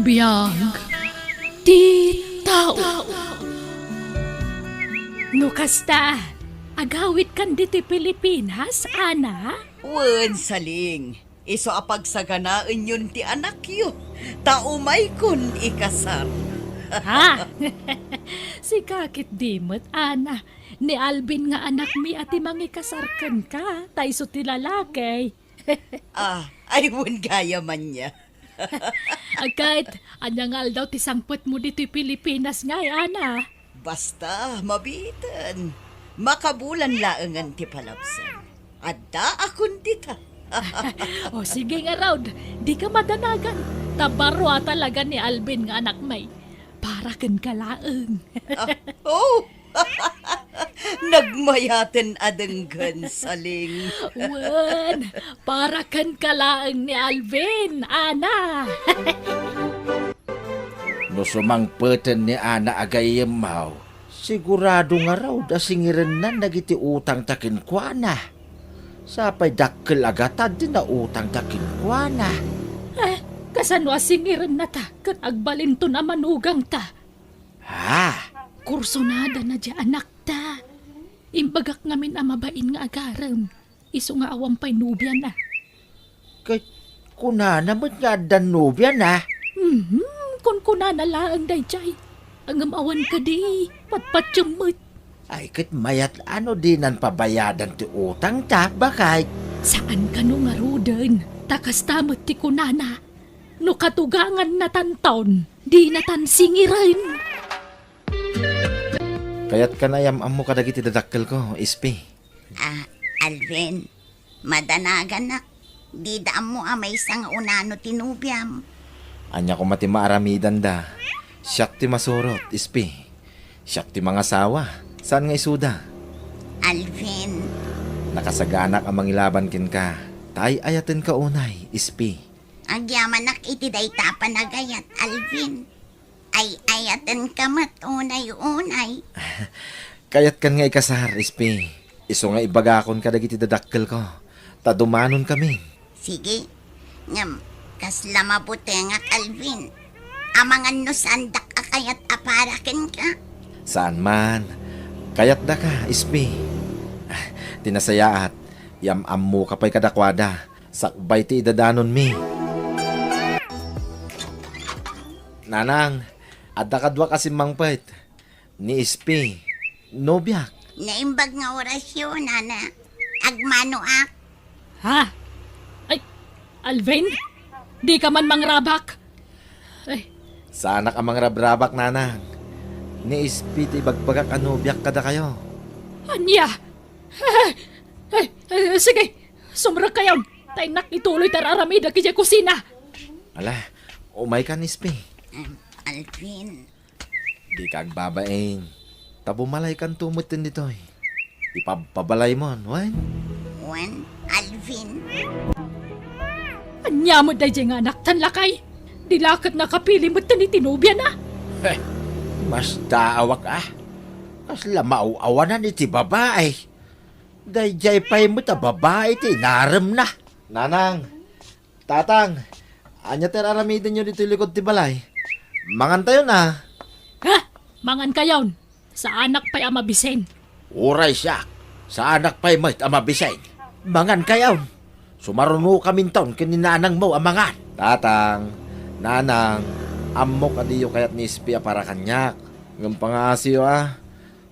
Biyag, ti tao. No kasta, agawit kan diti Pilipinas, ana? Wen saling, iso apagsaganaan yun ti anak yu. Taumay kun ikasar. Ha? Si kakit dimot, ana. Ni Alvin nga anak mi ati mangikasarkan ka, tayso ti lalaki. Ay wen gaya man niya. Agkait, anyangal daw ti sangpot mo dito Pilipinas nga, ana. Basta, mabitan. Makabulan laangan ti palabsan. Adda akon dita. O sige nga, Raud, di ka madanagan. Tabarwa talaga ni Alvin nga anak may. Para kan kalaang. Oh! Nagmayaten adenggan saling. Wan, para kan kalaang ni Alvin, ana. No sumangpeten ni Ana agayem mau, sigurado nga raw da singiren na nagiti utang takin kuana. Sapay dakkel agatad din na utang takin kuana. Kasano asingiran na ta, kan agbalin to na manugang ta. Ha? Kursonada na dya anak ta. Imbagak ngamin amabain nga agaram. Iso nga awang pay nubya na. Kay kuna naman nga danubya na. Kung kuna na laang dayjay. Ang amawan ka di, patpatyamot. Ay kat mayat ano dinan pabayadan ti utang ta bakay. Saan ka no nga roden? Takas tamot ti kunana. No katugangan na tantaon, di na tansingiran. Kayat ka na yamam mo kadagiti dadakkel ko, ispi. Alvin, madanagan na. Di daan mo may isang unano tinubyam. Anya ko mati maaramidan da. Siyak ti masurot, ispi. Siyak ti mga sawa. Saan nga isuda? Alvin, Nakasaganak ang mangilaban kin ka. Tay ayaten ka unay, ispi. agyaman nak iti day tapanagayat, Alvin. Ay ayatan ka mat unay-unay. Kayat kan nga ikasar, ispi. Iso nga ibagakon ka dagiti dadakkel ko. Tadumanon kami. Sige, ngam, kasla mabuti nga, Alvin. Amangan no sandak akayat aparakin ka. Saan man? Kayat da ka, ispi. Tinasayaat. Yamam mo kapay kadakwada. Sakbay ti idadanon mi. Nanang, adda kadwa kasi mangpait. Ni ispi. Nobyak. Naimbag nga orasyon, ana. Agmanoak. Ha? Ay, Alvin? Di ka man mangrabak? Ay, Sana ka mangrabrabak, nanang. Ni ispi ti bagbagak anobyak kada kayo. anya? Sige, sumrag kayo. Tay nak ituloy tararamida kaya kusina. Ala, umay ka ni ispi. Alvin, Di ka agbabain. Tabumalay kan tumutin dito eh. Ipabalay mo, wan? Juan, Alvin. Anya mo day nga anak tan lakay. Dilakat na kapili mo tanitinubya na. Mas daawak ah. Kasla mauawanan iti babae. Dayjay pa'y mo ta babae iti naram na. Nanang, tatang, anya teraramidan nyo dito likod ti balay. Mangan tayo na. Ha? Mangan kayon. Sa anak pa'y amabisen. Uray siya. Sa anak pa'y mo't amabisay. Mangan kayaw. Sumaruno kaming taon kininanang mo amangan. Tatang, nanang, amok adiyo kayat ni Ispia para kanyak. Ng pangasiyo ah.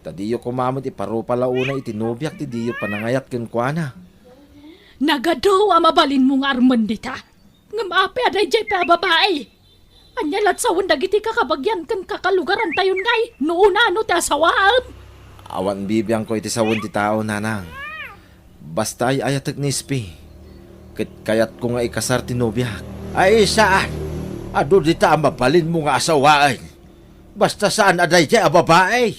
Tadiyo kumamot iparupala una itinubyak ti diyo panangayat kinkwana. Nagado amabalin mo nga armandita. Nga maapi aday jay pa babae. Anyalat sa dagiti kakabagyan kan kakalugaran tayon ngay. Noona ano ti asawaan. Awan bibiyang ko iti sawon ti tao, nanang. Basta ay ayatag ni Ispi. Kayat ko nga ikasar tinubyak. Ay saan? Ado dita ang mabalin mo nga asawaan. Basta saan aday jay a babae.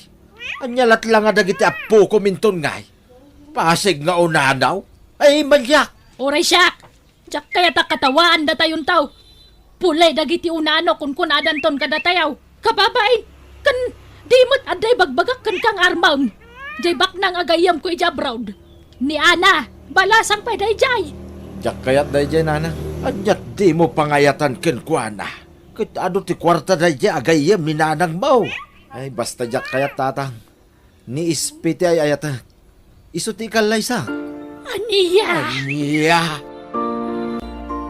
Anyalat lang nga dagiti apo ko minton ngay. Pasig nga unanaw. Ay manyak. Oray siya. Diyak kaya katawaan da tayon tao. Pulay dagiti unano kun kunadan ton kadatayaw. Kababain. Kan di mo't aday bagbagak kan kang armawn. Jay bak nang agayam ko ijabrawd. Ni Ana. Balasang pa day jay. Diyak kayat day jay, nanang. Anyat di mo pangayatan kinkwana. Ket ano ti kwarta na di agayem ni nanang mo. Ay basta jak kayat tatang. Ni ispiti ay ayata. Iso ti kalaysa. Aniya! Aniya!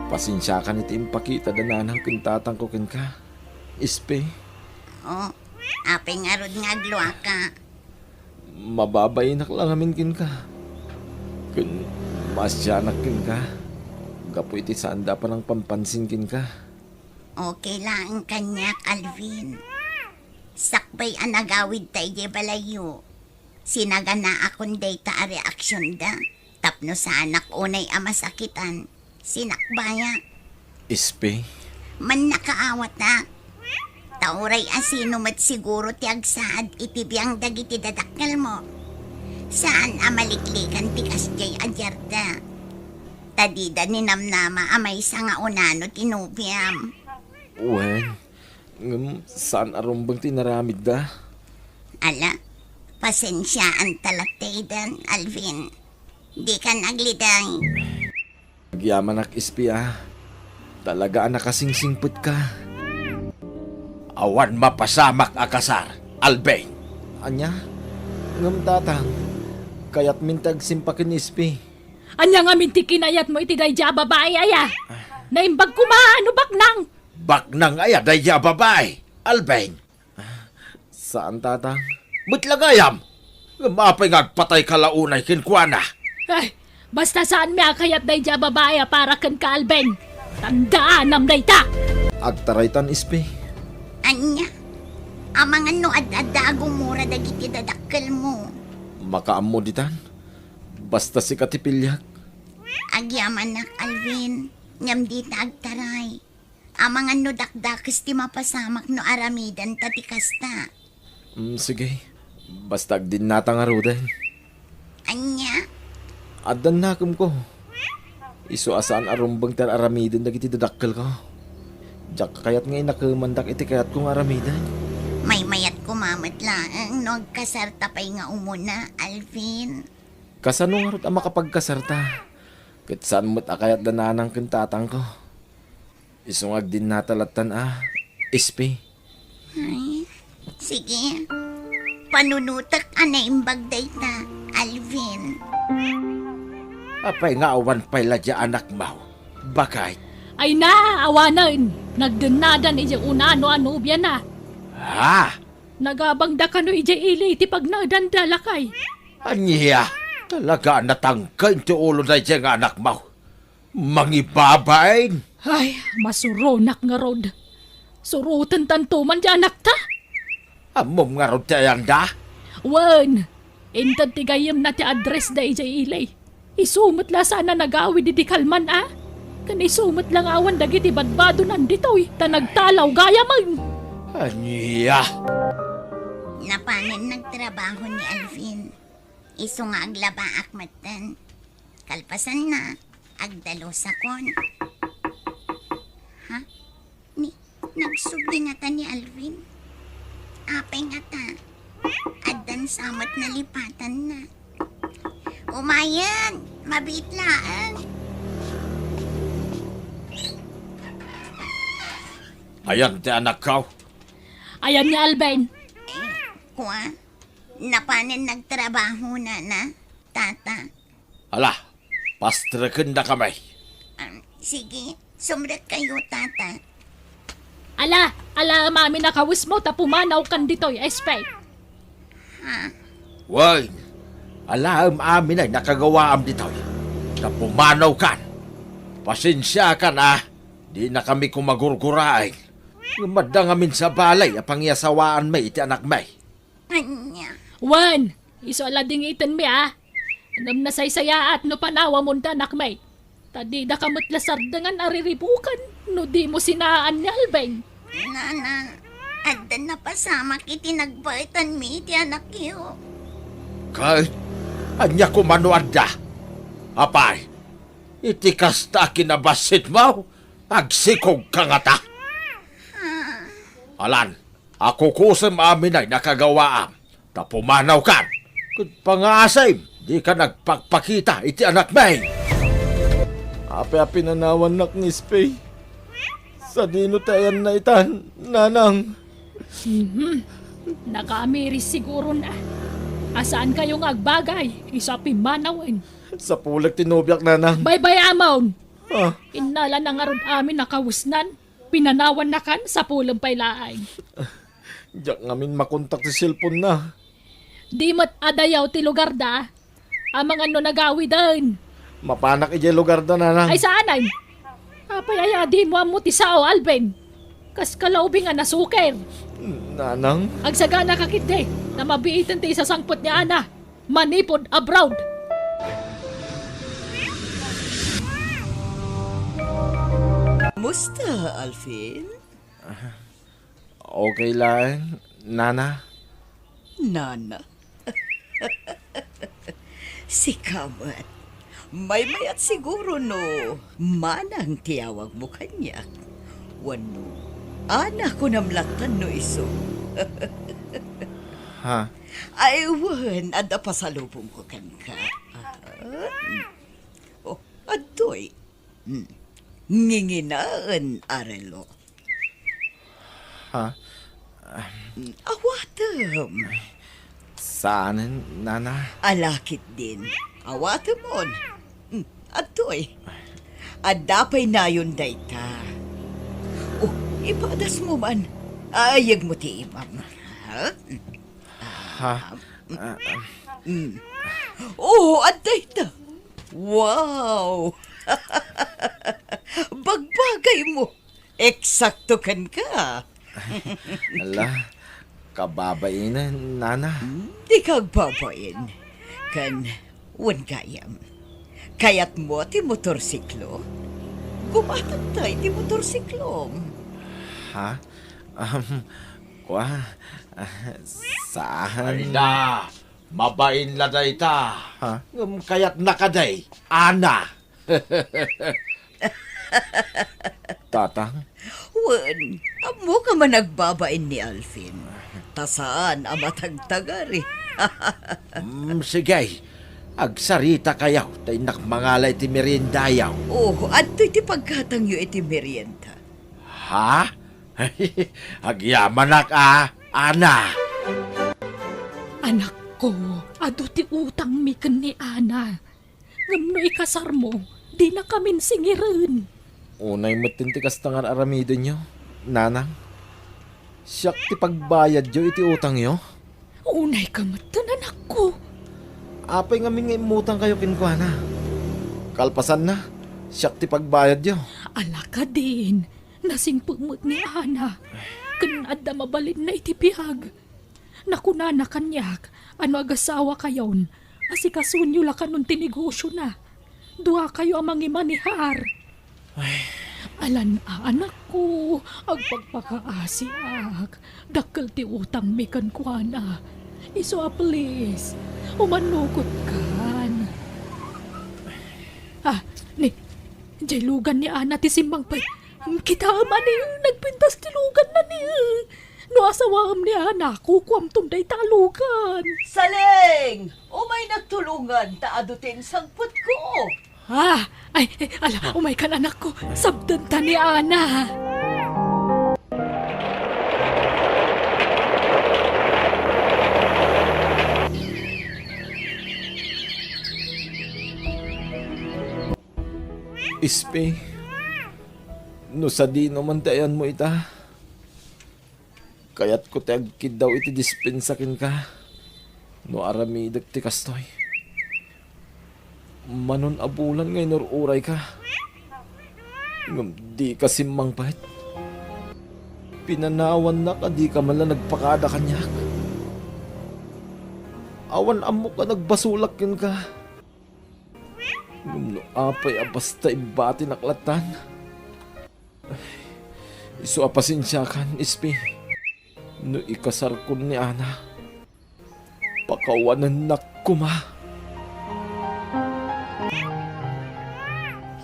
Pasensya ka ni ti impakita da nanang kintatang ko ken ka. Ispe, Oh, apeng arod nga agluwa ka. mababayinak lang amin kin ka. Kun masyanak kin ka. Gapo iti sanda pa ng pampansin kin ka. Okay lang kanyak, Alvin. Sakbay ang nagawid tayo di balayo. Sinaga na akong data a reaksyon da. Tapno sa anak unay amasakitan. Sinakbaya. Ispe, Man nakaawat na. Tauray asino mat siguro ti agsaad itibiyang dagiti dadakkel mo. Saan amaliklikan ti kasjay adyarda. Tadida ni namnama amay sa nga unano tinubiam. wen, saan arumbang tinaramid da? Ala, pasensyaan talataydan, Alvin. Di ka nagliday. Agyaman ak ispe ah. Talaga nakasingsingput ka. Awan mapasamak akasar, Albeng. Anya? Ngam tatang, kayat mintag simpakin ispi. Anya nga minti kinayat mo iti dayja babae aya. Naimbag kumaano baknang. Baknang aya daya babay, Albeng. Saan tatang? Butlagayam! Mapay ngagpatay kalaunay kinkwana. Ay, basta saan mi akayat dayja babae para kan kaalben. Tandaan nam dayta. Agtaraytan ispi. Anya, amang ano ad-adagong mura dagiti dadakkel mo. Makaammo ditan. Basta si katipilyak. Agyaman nak, Alvin. Ngam di agtaray. Amang ano dakdakis ti mapasamak no aramidan tatikasta. Sige. Basta agdin natang arudan. Anya, Adan nakam ko. Iso asaan arumbang tan aramidin dagiti dadakkel ko. Jak kayat nga inakamandak iti kayat kong aramidan. may mayat kumamat lang no agkasarta pa'y nga umuna, Alvin. Kasano nga rot ang makapagkasarta? Kat saan mo't akayat dananang kintatang ko. Isungag din natalatan ispi. Ay, sige. Panunutak anay imbag dayta, Alvin. Apay nga awan pa'y ladya anak mo. Bakit? Ay na, awanan. Nagdanadan ijay unano-ano biyan na. Ha? Nagabangda ka no ijay ili iti pag nagdandala kay. Anya? Talaga natangkay ti ulo na dyan nga anak mo. Mangibabain? Ay, masuronak nga rod. Surutan tantuman di anak ta. Amom nga rot tayang da? Wan, intad tigayam na ti address da ijay ilay. Isumot la sana nagawid di kalman Kanisumot lang awan dagiti badbado nanditoy. Tanagtalaw gaya man. Anya? Napanin nagtrabaho ni Alvin. Iso nga aglaba akmatan. Kalpasan na, agdalo sa kon. Ha? Nagsubli nga ta ni Alvin. Apay nga ta. Addan samot na lipatan na. Umayan! Mabitlaan! Ayan ti anak ko. Ayan ni Alben. Kuha, napanin nagtrabaho na, tata. Ala, pastrakin na kami. Sige, sumret kayo, tata. Ala mami nakawis mo tapumanaw kan ditoy, espay. Wait, alam amin ay nakagawa am dito. Napumanaw kan. Pasensya ka na. Di na kami kumagurguraay. Madang amin sa balay apang yasawaan may iti anak may. Anya, Wan, iso alading itan mi Anam na saysaya at no panawa mo danak may. Tadi da kamot lasardangan ariribukan no di mo sinaan ni Alben. nana, addan na pasamak iti nagbaitan mi iti anak iyo. Kahit anya kumanuad da. Apay, iti kasta kinabasit mo. Agsikog ka nga ta. Alan, ako kusem amin ay nakagawaam. Tapumanaw kan. Kung pangasay, di ka nagpagpakita iti anak may. Api-api nanawan nak ni Spay. Sa dino tayan na itan, nanang. Nakaamiris siguro na. Asaan kayong agbagay? Isa pimanawin. Sa pulag tinubyak, nanang. Bye-bye, Amon. Ah, Inala na nga ron amin nakawusnan. Pinanawan na kan sa pulang pailaay. diyak ngamin makontak sa cellphone na. Di mo't adayaw ti lugar da. Amang ano nagawi din. Mapanak ije lugar da, nanang. Ay saan ay? Apay di mo amo ti sao, Alvin. Kas kalaubing nga nasuker. Nanang? Agsagana kakite na mabiitan ti sa sangpot niya ana. Manipod abroad. Musta, Alvin? Okay lang, nana. Nana. Si Kamat. May mayat siguro no. Manang tiyawag mo kanya. Wano. Anak ko namlatan no iso. Ha? Ay, wan. Ada pasalubong ko kan ka. Oh, adoy. Nginginaan, Arelo. Ha? Awatam. Saan, nana? Alakit din. Awatam mon. Adoy. Adapay na yun dayta. Oh, ipadas mo man. Ayag mo ti imam. Ha? Ha? Oh, aday ta. Wow! Bagbagay mo. Eksakto kan ka. Ala, kababain na, nana. Di kag babayin. Kan, wan gayam. Kayat mo ti motorsiklo. Gumatag tayo ti motorsiklo. Ha? Kwa? Saan? Arida, mabain la dayta. Ha? Kayat nakaday, ana. Tatang? Wan, amo ka man nagbabain ni Alvin. Tasaan amatagtagari. Sige, agsarita kayaw, tay nakmangalay ti merindayaw. Oh, adto'y ti pagkatang yu iti merienda. Ha? Agyaman ana. Anak ko, ado ti utang mi ken ni Ana. Ngam no ikasar mo, di na kamin singirin. Unay matintikas tangan aramido nyo, nanang. Siyak ti pagbayad yo iti utang yo. Unay kamatan, anak ko. Apay ngamin nga imutang kayo kinkwana. Kalpasan na, siyak ti pagbayad yo. Ala ka din, nasing pumut ni Ana. Kanada mabalin na itibiyag. Nakunana kanyak, ano agasawa kayon, asikasunyo la kanon tinegosyo na. Dua kayo ang mangimanihar. Alan anak ko, agpagpakaasiak, dakkel ti utang mi kankwana. Iso please, umanukot kan. Jay lugan ni Ana ti simbang pa. Kita man ni nagpintas ti lugan na ni. No asawam ni Ana, kukwam tunday talugan. Saling! Umay nagtulungan, taadutin sangpot ko. Umay kan anak ko, sabdan ta ni Ana. Ispe, no sa di naman tayan mo ita. Kayat ko ti agkid daw iti dispensakin ka. No aramidag ti kastoy. Manon abulan ngay uray ka. Ngam di ka simmang pahit. Pinanawan na ka di ka man lang nagpakada kanyak. Awan amok ka nagbasulak yun ka. Ngam no apay basta ibati naklatan. Isu apasensya kan, Ispi. No ikasar ko ni Ana. Pakawanan na kuma.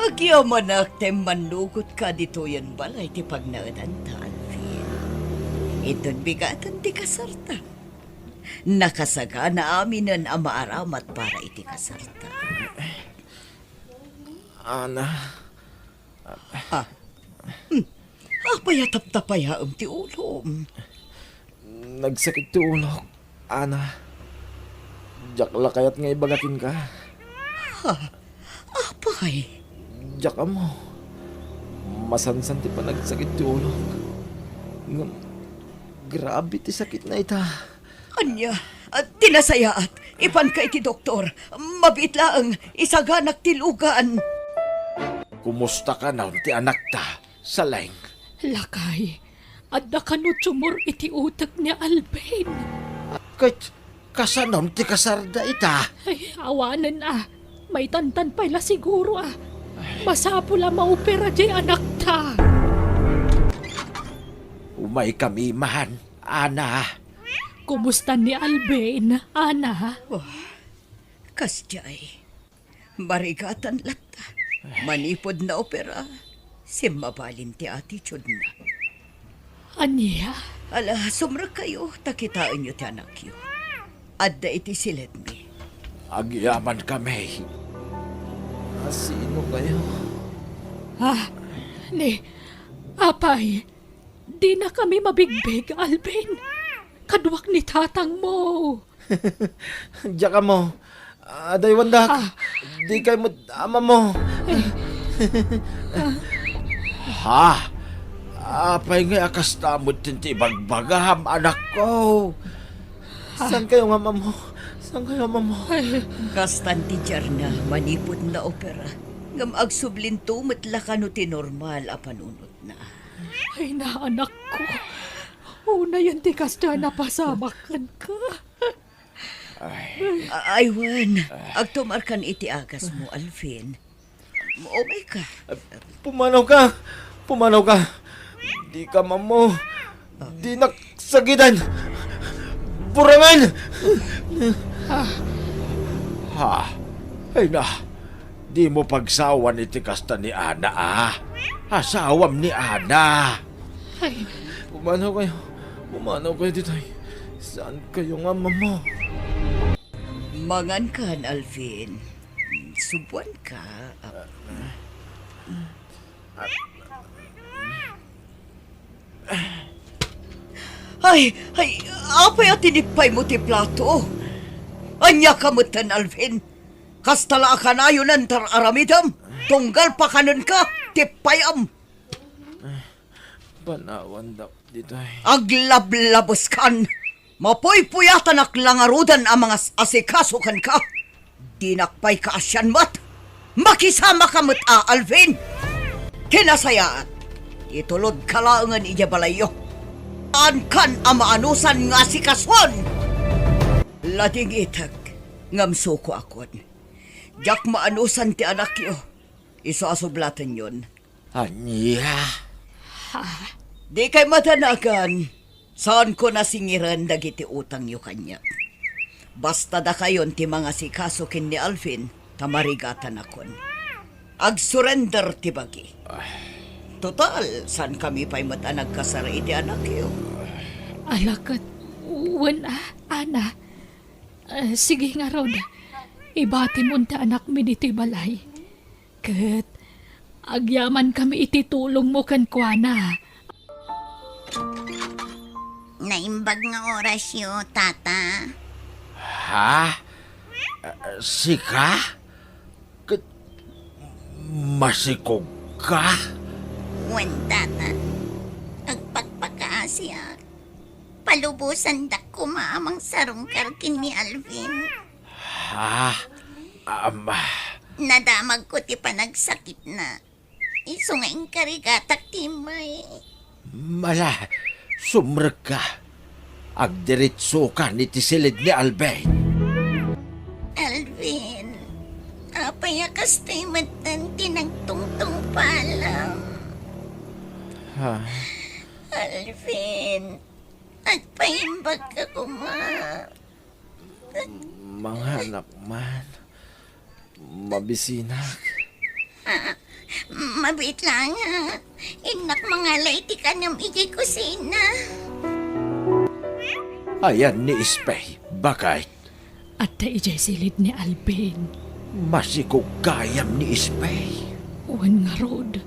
Agyaman te manugot ka dito yan balay ti pagnaadan ta, Alvin. Iton bigatan ti kasarta. Nakasaga na aminan ang maaramat para iti kasarta. Ana. Apaya taptapaya ti ulom. Nagsakit ti ulo, Ana. Diyak lakayat nga ibagatin ka. Apay, Diyak mo. Masansan ti pa nagsakit ti ulo. Ngam, grabe ti sakit na ita. anya, tinasayaat, ipan ka iti doktor, mabit laang, isaganak ti lugan. Kumusta ka na ti anak ta, Saleng? Lakay, adda kanot sumur iti utak ni Alvin. Kahit kasanon ti kasarda ita. Ay, awanan may tantan pala siguro Masapo la maopera di anak ta. Umay kami mahan, Ana. Kumusta ni Alvin, Ana? Kasjay, barigatan lata, manipod na opera, simabalin ti attitude na. Anya? Ala, sumra kayo, takitaan nyo ti anak yo. Adda iti silid mi. Agyaman kami. Sino kayo? Apay, di na kami mabigbig, Alvin. Kadwak ni tatang mo. Diyak ka mo. Aday wandak. Di kayo mo ama mo. Ha? Apay nga akas tamod tinti bagbagaham anak ko. Saan kayo nga mo? Saan kayo ama mo? Kastan ti Jarna, manipod na opera. Ngam agsublin tumatla ka no ti normal a panunot na. Ay na, anak ko. Una yan ti kasda na pasamakan ka. Aywan, agtumarkan iti agas mo, Alvin. Umay ka. Pumanaw ka. Pumanaw ka. Di ka mamo. Di naksagitan. Burangan! Ha? Ay na. Di mo pagsawan iti kasta ni Ana Asawam ni Ana. Ay, Pumanaw kayo. Pumanaw kayo dito. Saan kayo nga mamo? Mangan kan, Alvin. Subuan ka. Ay, apay at tinipay mo ti plato. Anya kamutan, Alvin. Kastala ka na yun ang aramidam. Tunggal pa kanon ka, tipayam. Panawan daw dito. Aglablabos kan. Mapoy-puyatan aklangarudan ang mga asikasukan ka. Dinakpay ka asyan mat. Makisama ka mat Alvin. Kinasayaat. Itulod ka laangan iya balayo. Ankan ang maanusan nga si kaswan. Lading itag, ngamso ko akon. Jak maanusan ti anak yo. Iso asublatan yun. Anya. Di kay matanagan. Saan ko nasingiran dagiti utang yo kanya. Basta da kayon ti mga sikasukin ni Alvin, tamarigatan akon. Ag-surrender ti bagi. Total, saan kami pa'y matanag kasara iti anak yo? alakat. Ana. Sige nga Rod. Ibati mo ta anak mi diti balay. Kat, agyaman kami ititulong mo kan kuana. Naimbag nga oras yo, tata. Ha? Sika? Masikog ka? Wan, tata. Agpagpakaasya. Palubusan da kumaamang sarong karkin ni Alvin. Ha? Nadamag ko ti panagsakit na. Iso nga yung karigatak timay. Mala, sumrag ka. Agdiritso ka ni tisilid ni Alvin. Alvin, apayakas tayo matan tinagtungtong palam. Ha? Alvin, agpaimbag ka kuma. Mga anak man. Mabisinak. Mabit lang ha. Inak mga laiti ka ng ijay kusina. Ayan ni Ispay. Bakit? At ijay silid ni Alvin. Masikog kayam ni Ispay. Wan nga Rod.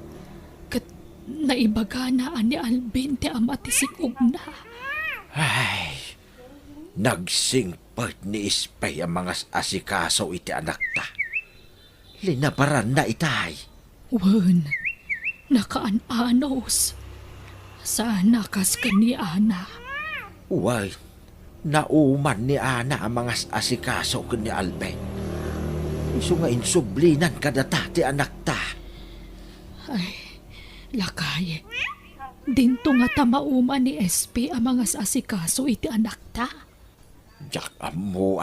Kat Naibaga na ani Alvin ti ama ti sigog na. Ay, nagsingpert ni Ispay ang mga asikaso iti anak ta. Linabaran na itay. Wen, nakaanos. Sana kas kani ana. Uway, nauman ni Ana ang mga asikaso ko ni Alben. Iso nga insublinan kadata ti anak ta. Ay, lakay. Dinto nga tamauman ni SP ang mga asikaso iti anak ta. Jak amo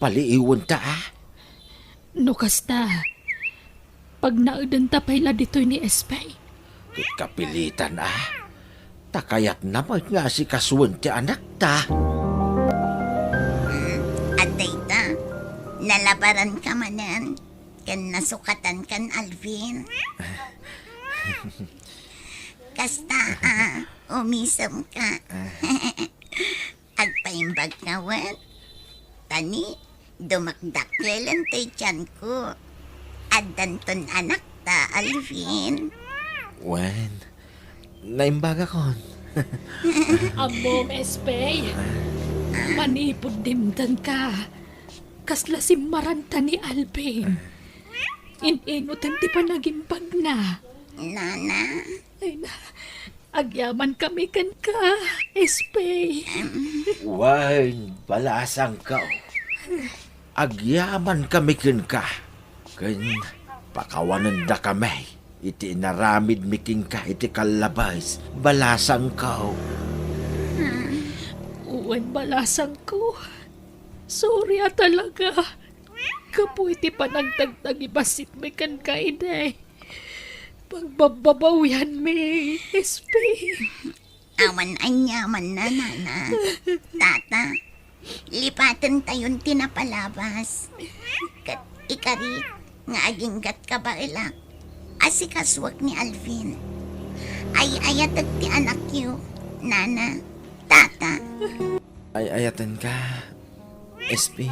paliiwan ta No kasta, pag naudan ta pala dito'y ni SP. Kapilitan takayat naman nga si kasuwan ti anak ta. At dayta, nalabaran ka manan, kan nasukatan kan Alvin. Kasta, umisam ka. Agpaimbag ka, wan. Tani, dumakdakkelan tay tiyan ko. Adanton anak ta, Alvin. Wen, naimbaga kon. Amom SP, manipod dimdan ka. Kasla simmaranta ni Alvin. Ininutan ti panagimbag na. Nana, Ay na, agyaman kami kan ka, SP. Wen, balasang ka. Agyaman kami kin ka. Ken pakawanan da kami. Iti naramid miking ka iti kalabas. Balasang ka. Uwan balasang ko. Sorry talaga. Kapo iti panagdagdag ibasit may kan ka ide. Pagbababawihan mi, SP. awan anyaman na, Nana. Tata, lipatan tayon tinapalabas. Kat ikari, nga aginggat ka ba ilak? Asikaswag ni Alvin. Ay ayatag ti anak yu, Nana, Tata. Ay ayatan ka, SP.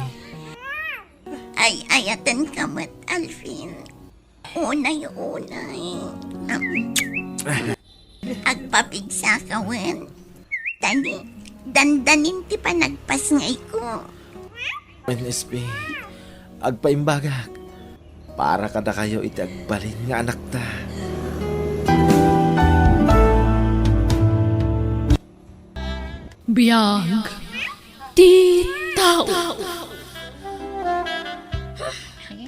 Ay ayatan ka mat, Alvin. Unay. Agpapigsa ka, wen. Tani, dandanin ti panagpas ngay ko. Wen SP, agpaimbagak. Para kada kayo iti agbalin nga anak ta. Biyag, ti tao.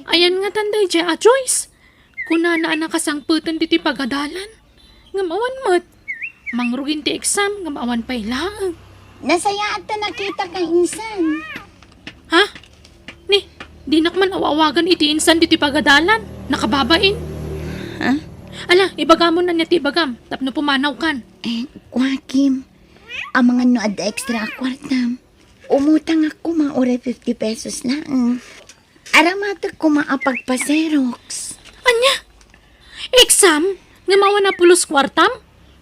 Ayan nga tanday dya, Joyce. Kunana na kasangputan diti pagadalan. Ngamawan mo't. Mangrugin ti exam, ngamawan pa ilang. Nasaya at nakita ka insan. Ha? Ni, di nakman awawagan iti insan diti pagadalan. Nakababain. Ha? Ala, ibagamo na niya ti ibagam. Tapno pumanaw kan. Kwakim. Ang mga no ad extra kwartam. Umutang ako maura 50 pesos lang. Aramatag ko maapagpaserox. Anya? Exam? Ngamawan na pulos kwartam?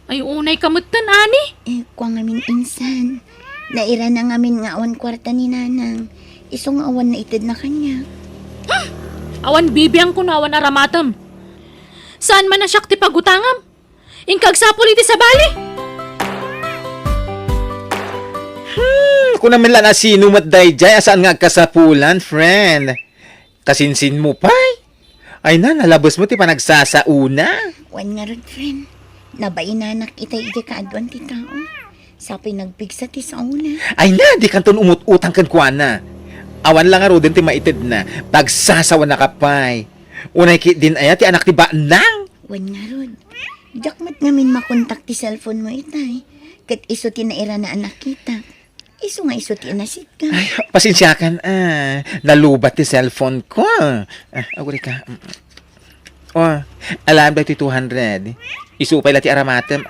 Ay unay kamutan, ani? Kwa ngamin insan. Naira na ngamin nga awan kwarta ni Nanang. Isong awan na itid na kanya. Awan bibiyang ko na awan aramatam. Saan man na siya ti pagutangam? Ingkagsapol iti sa bali? Kung naman lang asino matday jay, asaan nga kasapulan, friend? Kasinsin mo pa? Ay na, nalabos mo ti panagsasauna. Wan nga rin, friend. Nabainanak itay iti kaadwan ti tao. Sa pinagpigsa ti sa una. Ay na, di kanton umut-utang kan kuana. Awan lang nga ro din ti maitid na. Pagsasawa na kapay. Unay ki din aya ti anak ti Baanang. Wan nga ron. Jakmat ngamin makontak ti cellphone mo itay. Kat iso ti naira na anak kita. Iso nga iso ti nasit ka. Ay, pasensyakan nalubat ti cellphone ko. Aguri ka. Oh, alam ba ti 200? Isupay la ti aramatem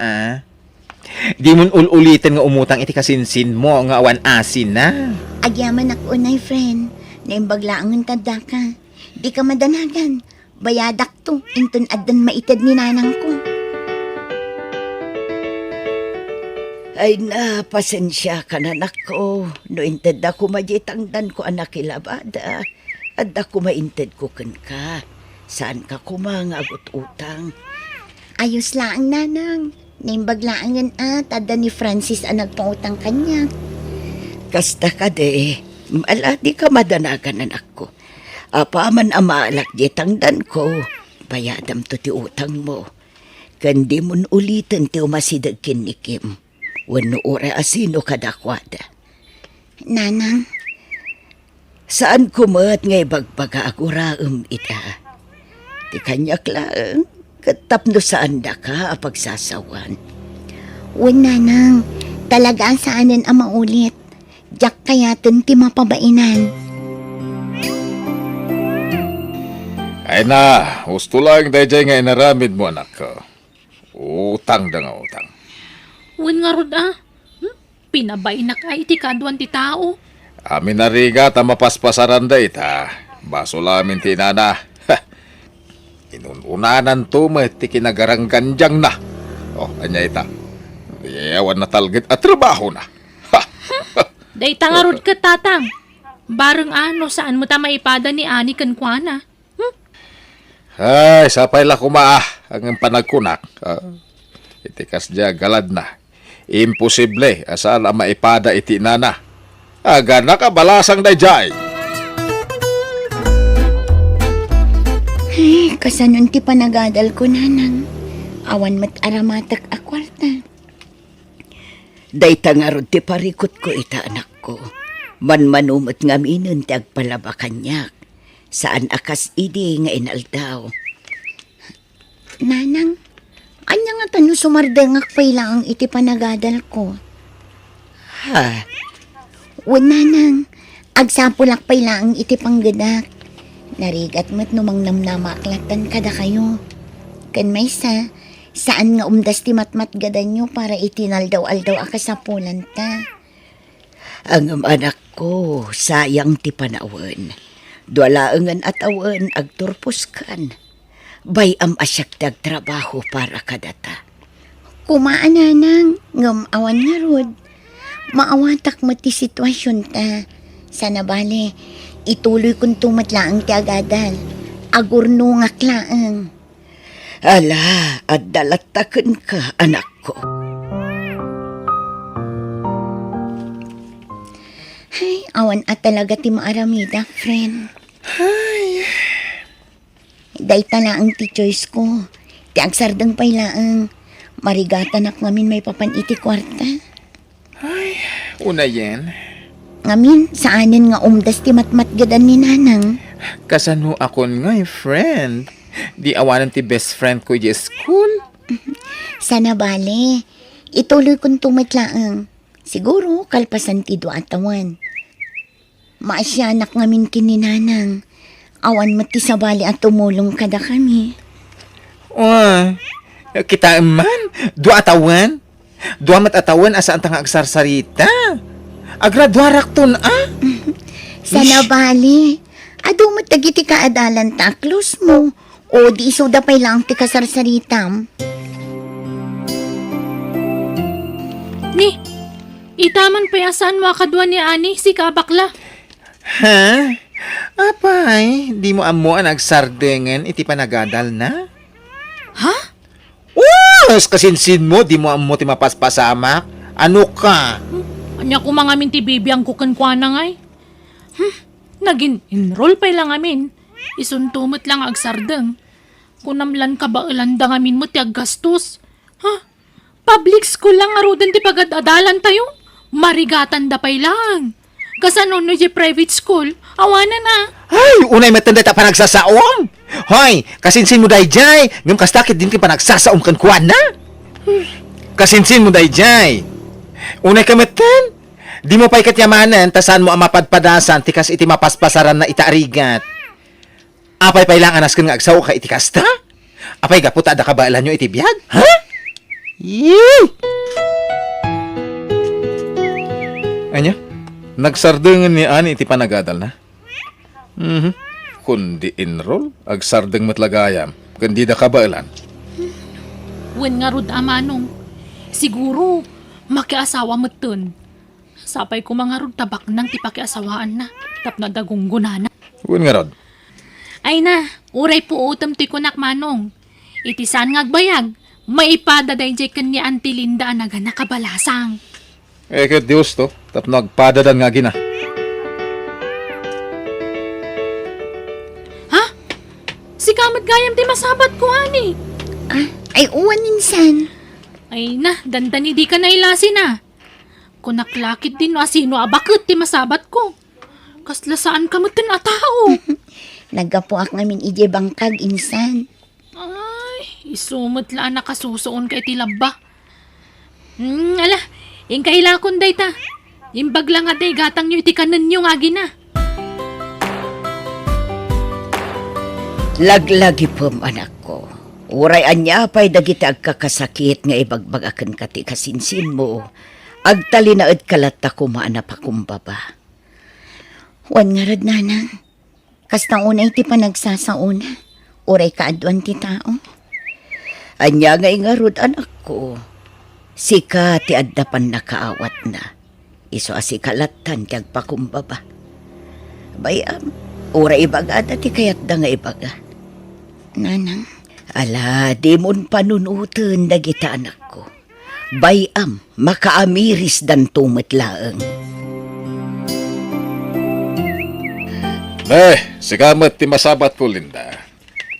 Di mo ulitin nga umutang iti kasinsin mo nga awan asin na. Agyaman ako unay, friend. Naimbaglaang ng tada ka. Di ka madanagan. Bayadak to. Inton adan maitid ni Nanang ko. Ay na, pasensya ka na nako. No inted ako majitangdan ko anak ilabada. At ako mainted ko kan ka. Saan ka kumangagot utang? Ayos lang, nanang. Naimbag lang yan tada ni Francis ang nagpautang kanya. Kasta ka de, mala di ka madanagan anak ko. Apa man ang maalak di tangdan ko, bayadam to ti utang mo. Kandi mon ulitin ti umasidag kinikim. Wano ora asino kadakwada. Nanang, Saan kumat ngay bagbaga aguraem ita? Ti kanyak lang, katapno saan da ka apagsasawan. wen nanang, talagaan saanin ang maulit. Diyak kayatin ti mapabainan. Ay na, gusto lang dayjay nga inaramid mo anak ko. Utang da nga utang. Wen nga rod Pinabay na ka iti kaduan ti tao. Amin na riga ta mapaspasaran da ita. Baso lamin tinana. Inunanan to mo ti kinagarangganjang na. Oh, anya ita. Iyawan na talgit at trabaho na. Day tangarod ka tatang. Bareng saan mo ta maipada ni Ani kankwana. Ay, sapay la kumaah ang panagkunak. Itikas diya galad na. Imposible asal ang maipada iti nana. Aga nakabalasang dayjay. Ay, kasanon ti panagadal ko, nanang. Awan mat aramatak a kwarta. Day tangarod ti parikot ko ita anak ko. Manmanumot nga minun ti agpalaba kanyak. Saan akas idi nga inaldaw. Nanang, anya nga tano sumardengak pailang iti panagadal ko. Ha? Wen nanang, agsapulak pailang iti panggadak. Narigat mo't numang namnamaklatan kada kayo. Kan maysa, saan nga umdas ti matmat gadan nyo para itinaldaw-aldaw akasapulan ta. Ang anak ko, sayang ti panawan. Dualaangan at awan agturpuskan. Bay asyak tag trabaho para kadata. Kumaan nanang, ngam awan nga rod. Maawatak mo ti sitwasyon ta. Sana bale, ituloy kong tumatlaang ti agadal. Agurno nga klaang. Ala, at dalatakan ka, anak ko. Ay, awan at talaga ti maaramida, friend. Ay. Day talaang ti choice ko. Ti agsardang pailaang. Marigatan ak ngamin may papan iti kwarta. Una yan, Ngamin, saanin nga umdas ti matmatgadan ni nanang. kasano akon nga friend. Di awanan ti best friend ko di school. Sana bale, ituloy kong tumatlaang. Siguro, kalpasan ti do atawan. Maasyanak ngamin kininanang. Awan mati sa bali at tumulong kada kami. Oh, kita man, dua atawan. Dua mat atawan asa antang agsarsarita. Agradwarak ton Sana bali, ado matagiti kaadalan taklos mo. O di iso da pay lang ti kasarsaritam. Ni, itaman payasan mo akadwa ni Ani si kabakla. Ha? Apay, di mo amo ang agsardengen iti panagadal na? Ha? Kasinsin mo, di mo amo ti mapaspasamak. Ano ka? Anya ko mga minti bibiyang kukankwana ngay. Naging enroll pa lang amin. Isuntumot lang agsardeng. Kunamlan ka ba ilanda ngamin mo ti aggastos? Ha? Public school lang arudan ti pagadalan tayo? Marigatan da pay lang. Kasano no di private school? Awanan na. Ay, unay matanda ta panagsasaom. Hoy, kasinsin mo dayjay. Ngam kastakit din ti panagsasaom kan kuan na. Kasinsin mo dayjay. Unay kamatan. Di mo pa'y katyamanan, tasan mo ang mapadpadasan, tikas iti mapaspasaran na itaarigat. Apay pa'y lang anaskan nga agsaw ka iti kasta? Apay gaputa da kabaalan nyo iti biyag? Ha? Yee! Anya? Nagsardeng ni Ani iti panagadal na? Kundi enroll, agsardeng matlagayam, kundi da kabailan. Wen nga rod amanong. Siguro, makiasawa mo tun. Sapay ko mga rod tabak nang tipakiasawaan na. Tap na dagunggunan na. Uwan nga rod. Ay na, uray po utam ti kunak manong. Itisan nga agbayag. Maipada dayjay kanya Auntie Linda anaga nakabalasang. Ket Diyos to, tapno agpadadan nga gina. Ha? Si kamat gayam ti masabat ko ani. Ay uwan insan. Ay na, dandani di ka nailasi na. Kunaklakit din no asino abakit ti masabat ko. Kasla saan ka matin a tao? Nagapuak ngamin ije bangkag insan. Ay, isumot laan nakasusoon kay ti labba. Ala, ingkaila kon day ta. Imbag lang nga day gatang nyo iti kanan nyo nga gina. Laglagi pom anak ko. Uray anya pa'y dagiti agkakasakit nga ibagbagakan ka ti kasinsin mo. Agtalinaad kalata kumaana pa kumbaba. Wan nga rad nanang. Kastang unay ti panagsasauna. Uray kaadwan ti tao. Anya nga ingarod anak ko. Sika ti addapan nakaawat na. Iso asi kalatan ti agpakumbaba. Bayam, uray ibagada ti kayat da nga ibaga. Nanang. Ala, di mon panunutan dagita anak ko. Bayam, makaamiris dan tumatlaang. Sikamat ti masabat ko, Linda.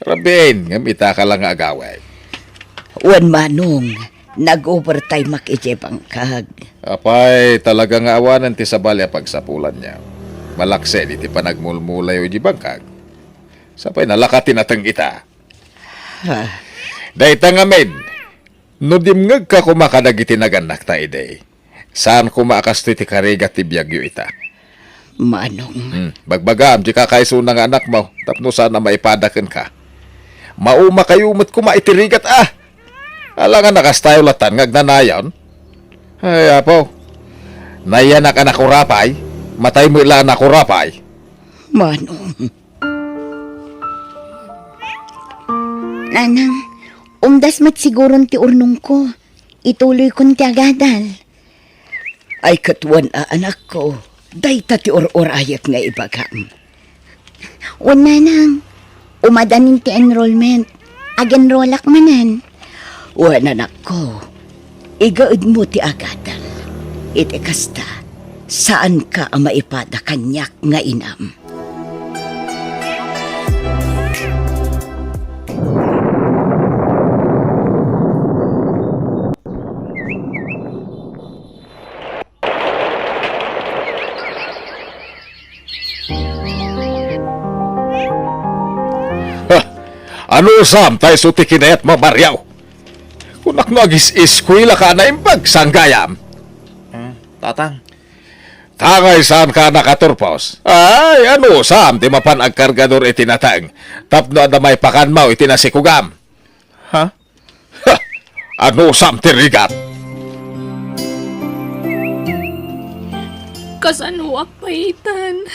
Rabin, ngamita ka lang nga agaway. Wan manong, nag-overtime ije bangkag. Apay, talaga nga awanan ti sabali pagsapulan niya. Malaksen iti panagmulmulay o di bangkag. Sapay nalakatin atang ita. Dayta nga men, no dimngag ka kumakadag iti naganak ta ide. Saan kumakasto iti karigat ti biyagyo ita? Manong, Bagbagam, di ka kaiso ng anak mo, tapno sana maipadakan ka. Mauma kayo mo't kumaitirigat Alangan nakastayo latan, ngagnanayon. Ay, apo. Nayanak anak urapay, matay mo ilang anak urapay. manong. Nanang. Umdas mat siguron ti urnong ko. Ituloy kon ti agadal. Ay katuan anak ko. Dayta ti or-orayat nga ibagam. Wan nanang. Umadanin ti enrollment. Ag-enrollak manan. Wan anak ko. Igaud mo ti agadal. Iti kasta. Saan ka ang maipada kanyak nga inam? Ano sam tayo suti kinayat mo, Maryaw? Kunak no agis iskwila ka na imbag sanggayam. Tatang. Tangay saan ka nakaturpos? Ay, ano sam, di mapan ang kargador itinatang. Tapno na may pakanmaw itinasikugam. Ha? Ha! Ano sam tirigat? Kasano akpaitan.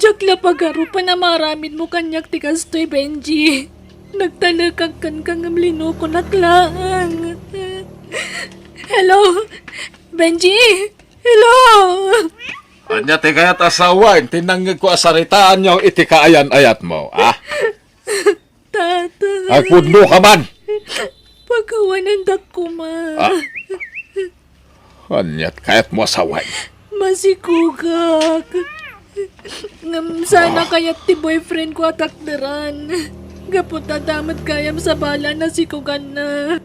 Jakla pagarupan na maramid mo kanyak ti kastoy, Benji. Nagtalakag kan kang amlino ko naklaan. Hello? Benji? Hello? Anya ti kayat asawain, tinanggag ko asaritaan niyo iti kaayan-ayat mo, Tata. Agpudno ka man! Pagkawanan ko ma. Anyat kayat mo asawain. Masikugak. Ngam sana kaya't ti boyfriend ko atakderan. Gapot adamat kayam sa bala na sikugan na.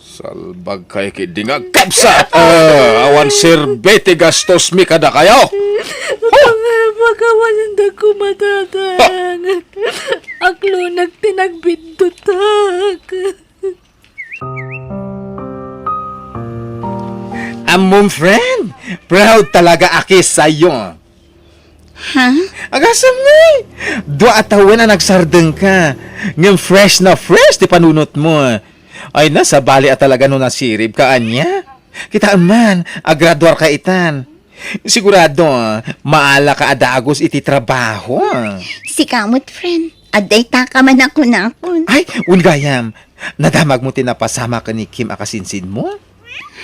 Salbag kay kidingag kapsat! Awan sirbeti gastos mi kada kayo! Pagkawanan ko matatang. Aklo nagtinagbintutak. Among friend, proud talaga aki sa'yo. Ha? Agasam nga eh. Dua atawen na nagsardeng ka. Ngam fresh na fresh di panunot mo. Ay na, sa bali at talaga nung nasirib ka, anya. Kita man, agraduar ka itan. Sigurado, maala ka adagos iti trabaho. Si kamot friend. Aday taka man ako na ako. Ay, ungayam. Nadamag mo tinapasama ka ni Kim akasinsin mo?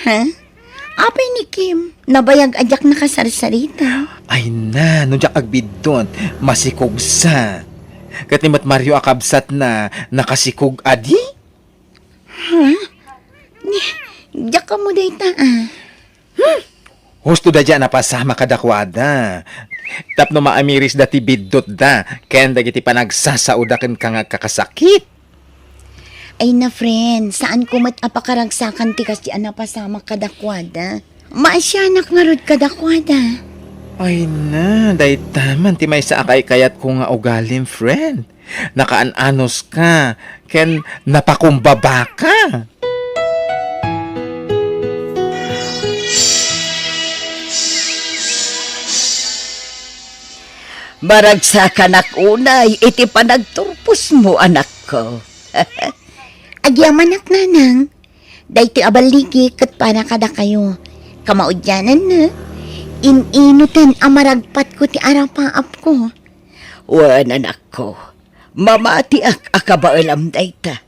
Ha? Apay ni Kim. Nabayag ajak nakasarsarita. Ay na, nung diyak agbidon, masikog sa. Katimat Mario akabsat na nakasikog adi? Ha? Diyak ka mo dayta Husto da dyan napasama kadakwada. Tapno maamiris dati bidot da. Ken dagiti panagsasaudaken ka nga kakasakit. Ay na friend, saan ko mat apakaragsakan ti kasi napasama kadakwada? Maasyanak nga rod kadakwada. Ay na, day taman ti may sa akay kayat ko nga ugalim, friend. Nakaanos ka, ken napakumbaba ka. Maragsakan ak unay, iti panagturpos mo, anak ko. Agyaman ak nanang. Day ti abaligi kat panakada kayo. Kamaudyanan na. Ininutan amaragpat ko ti arapaap ko. Wan, anak ko. Mamati ak akabaalam dayta.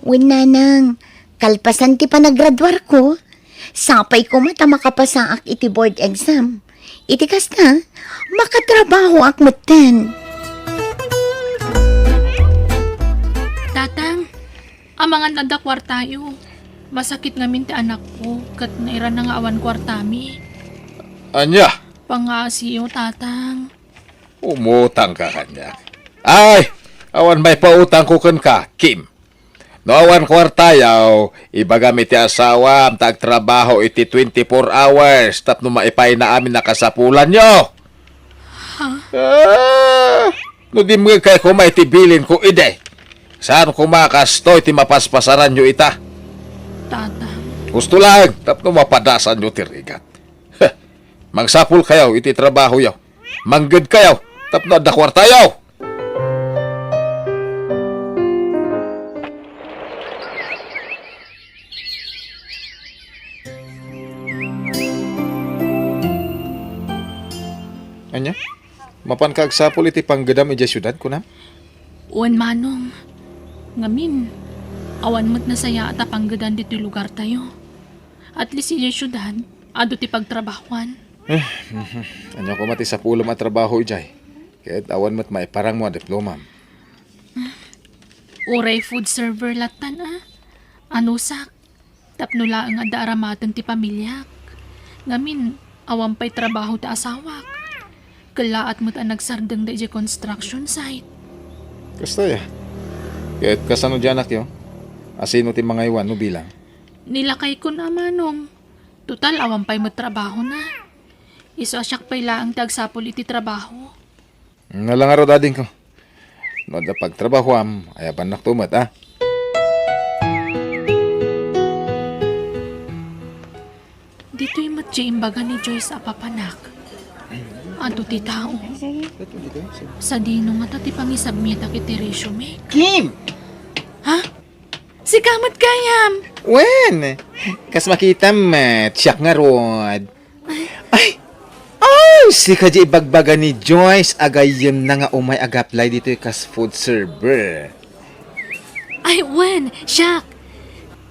Wen nanang, kalpasan ti panaggraduar ko. Sapay ko mata makapasaak iti board exam. Iti kasta, makatrabaho ak mutan. Tatang, amangan nada kwartayo. Masakit nga minti anak ko, kat naira na nga awan kwartami. Anya, Pangasiyo, tatang. umutang ka kanya. Ay, awan may pautang ko kan ka, Kim. No awan kwartayaw, ibagamit ti asawa, am tagtrabaho iti 24 hours, tapno maipay na amin nakasapulan nyo. No di mo kay ko maitibilin ko ide. Saan ko makasto iti mapaspasaran nyo ita? Tatang. Gusto lang, tapno mapadasan nyo tirigat. Mangsapul kayaw iti trabaho yaw. Manggad kayaw, tapno da kwartayaw. Anya? Mapan kagsapul iti panggadam iti syudad ko na? Uwan manong. Ngamin, awan mo't nasaya at apanggadan dito lugar tayo. At least yung syudad, ado ti pagtrabahuan. Anya ko mati sa pulam at trabaho ijay. Kahit awan mo't may parang mo diploma. Uray food server latan Anusak, tapno laang ada aramatan ti pamilyak. Ngamin, awan pa'y trabaho ti asawak. Kalaat mo't nagsardeng da ije construction site. Kasta ya. Kahit kasano dyan yo. Asino ti mga iwan no bilang. Nilakay ko na manong. Total, awan pa'y mo't trabaho na. Iso asyak pa'y laang tagsapol iti trabaho. Nalangaro dading ko. No da pagtrabaho am, ayaban nak tumat Dito'y matya imbaga ni Joyce apapanak. Ato ti tao. Sa dino nga ti pangisabmit ak iti resume. Kim! Ha? Si Kamat Kayam! Wen! Kas makita siyak nga rod. Ay! Ay! Si kadya ibagbaga ni Joyce agayem na nga umay agaplay dito yung kas food server. Ay, wen! Siyak!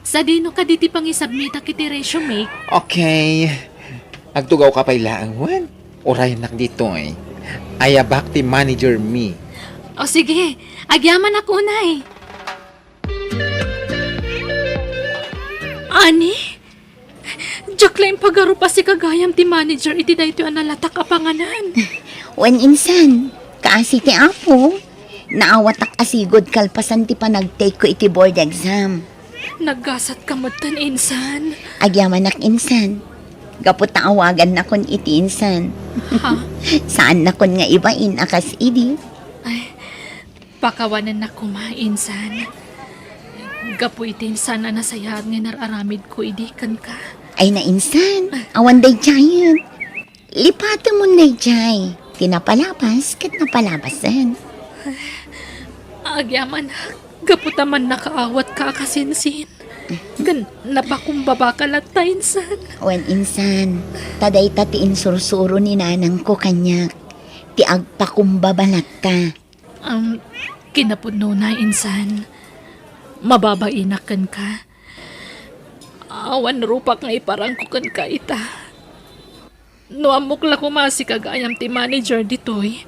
Sa dino ka diti pangisabmit ak iti resume. Okay. Agtugaw ka pa'y laang, Wen. Oray nak dito Ayabak ti manager me. O sige, agyaman ako na Ani? Diyak lang pagaro pa si kagayam ti manager iti dayto analatak apanganan. Wen insan, kaasi ti apo. Naawatak asigod kalpasan ti panag-take ko iti board exam. Naggasat kamutan insan. Agyaman nak insan. Gapot awagan na kon iti insan. Ha? Saan na kon nga ibain akas idi? Ay, pakawanan na kumainsan. Gapo itinsan na nasayad nga nararamid ko idikan ka. Ay na insan, awan day giant. Lipata mo day jay. Tinapalapas kat napalabasan. Agyaman, gaputaman nakaawat ka kasinsin. Gan, napakumbaba ka lata insan. Wen insan, taday tatiin sursuro ni nanang ko kanyak. Ti agpakumbabalat ta. Kinapuno na insan. Mababaiнаkan ka. Awan rupak nga iparangkukan ka ita. No amok la kumasi kagayam ti manager ditoy.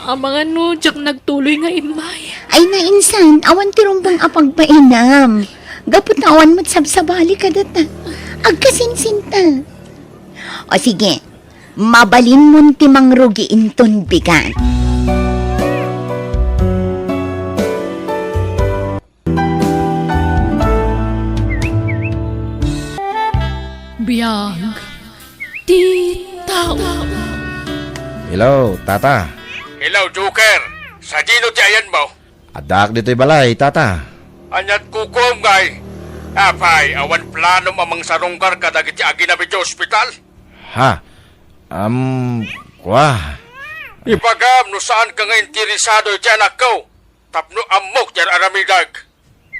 Ang mga no, jak nagtuloy nga imay. Ay na insan, awan ti rumbang apagpainam. Gaputawan mo't sabsabali ka data. Agkasinsinta. O sige, mabalin mo ti mangrugi inton bigan. Biyag. Titaw. Hello, tata. Hello, Joker. Sa dino ti ayan mo? Adak dito'y balay, tata. Anyat kukom ngay. Apay, awan plano mamang sarunggar ka dagiti aginabi ti ospital? Ha? Kwa? Ipagam no saan ka nga interesado iti anak ko. Tapno amok ti aramidag.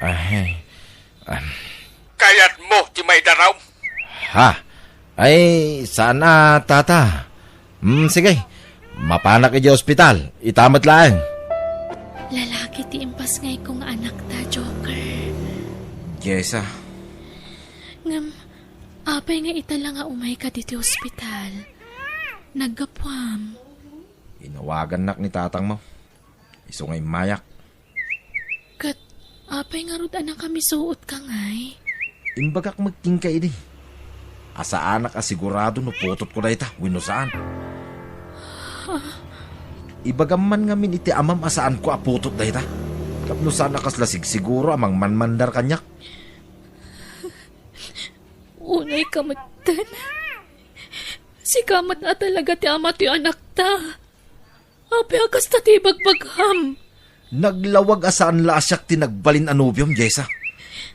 Ay, Kayat mo ti may daraw. ha? Ay, sana, tata. Sige. Mapanak iti ospital. Itamat lang. Lalaki ti impas ngay kong anak ta, Joker. Jessa, Ngam, apay nga itala nga umay ka diti ospital. Naggapwam. inawagan nak ni tatang mo. Iso ngay mayak. Kat, apay nga rod anak kami suot ka ngay. Imbagak magtingkay di. Asa anak asigurado no putot ko na ita. Wino saan? Ibagam man ngamin iti amam asaan ko aputot na ita. Kapno sana kaslasig siguro amang manmandar kanyak. Unay kamatan. Si kamat na talaga ti ama ti anak ta. Apay akas ta ti bagbagham. Naglawag asaan laasyak tinagbalin anubium, Jessa.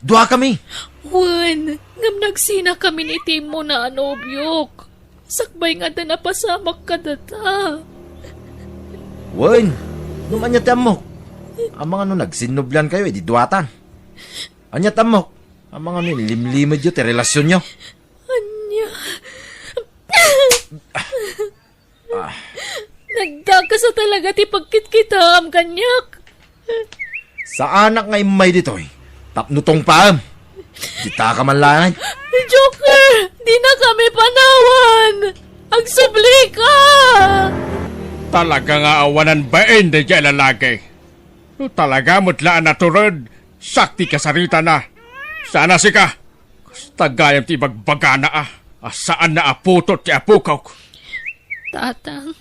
Dua kami. Juan, ngam nagsina kami ni Timo na anobyok. Sakbay nga da napasamak ka data. Wen, numanya tamok. Ang mga no nagsinublan kayo, edi duwatan. Anya tamok. Ang mga no limlimad yun, ti relasyon nyo. Anya. Nagdaka sa talaga ti pagkitkitam, kanyak. Sa anak nga imay ditoy, tapnutong paam. Kita ka man lang. Joker, di na kami panawan. Agsubli ka. Talaga nga awanan ba hindi dyan lalaki? No, talaga mutlaan na turod. Sakti ka sarita na. Sana si ka. Tagayam ti bagbaga na Asaan na aputot ti apukaw. Tatang,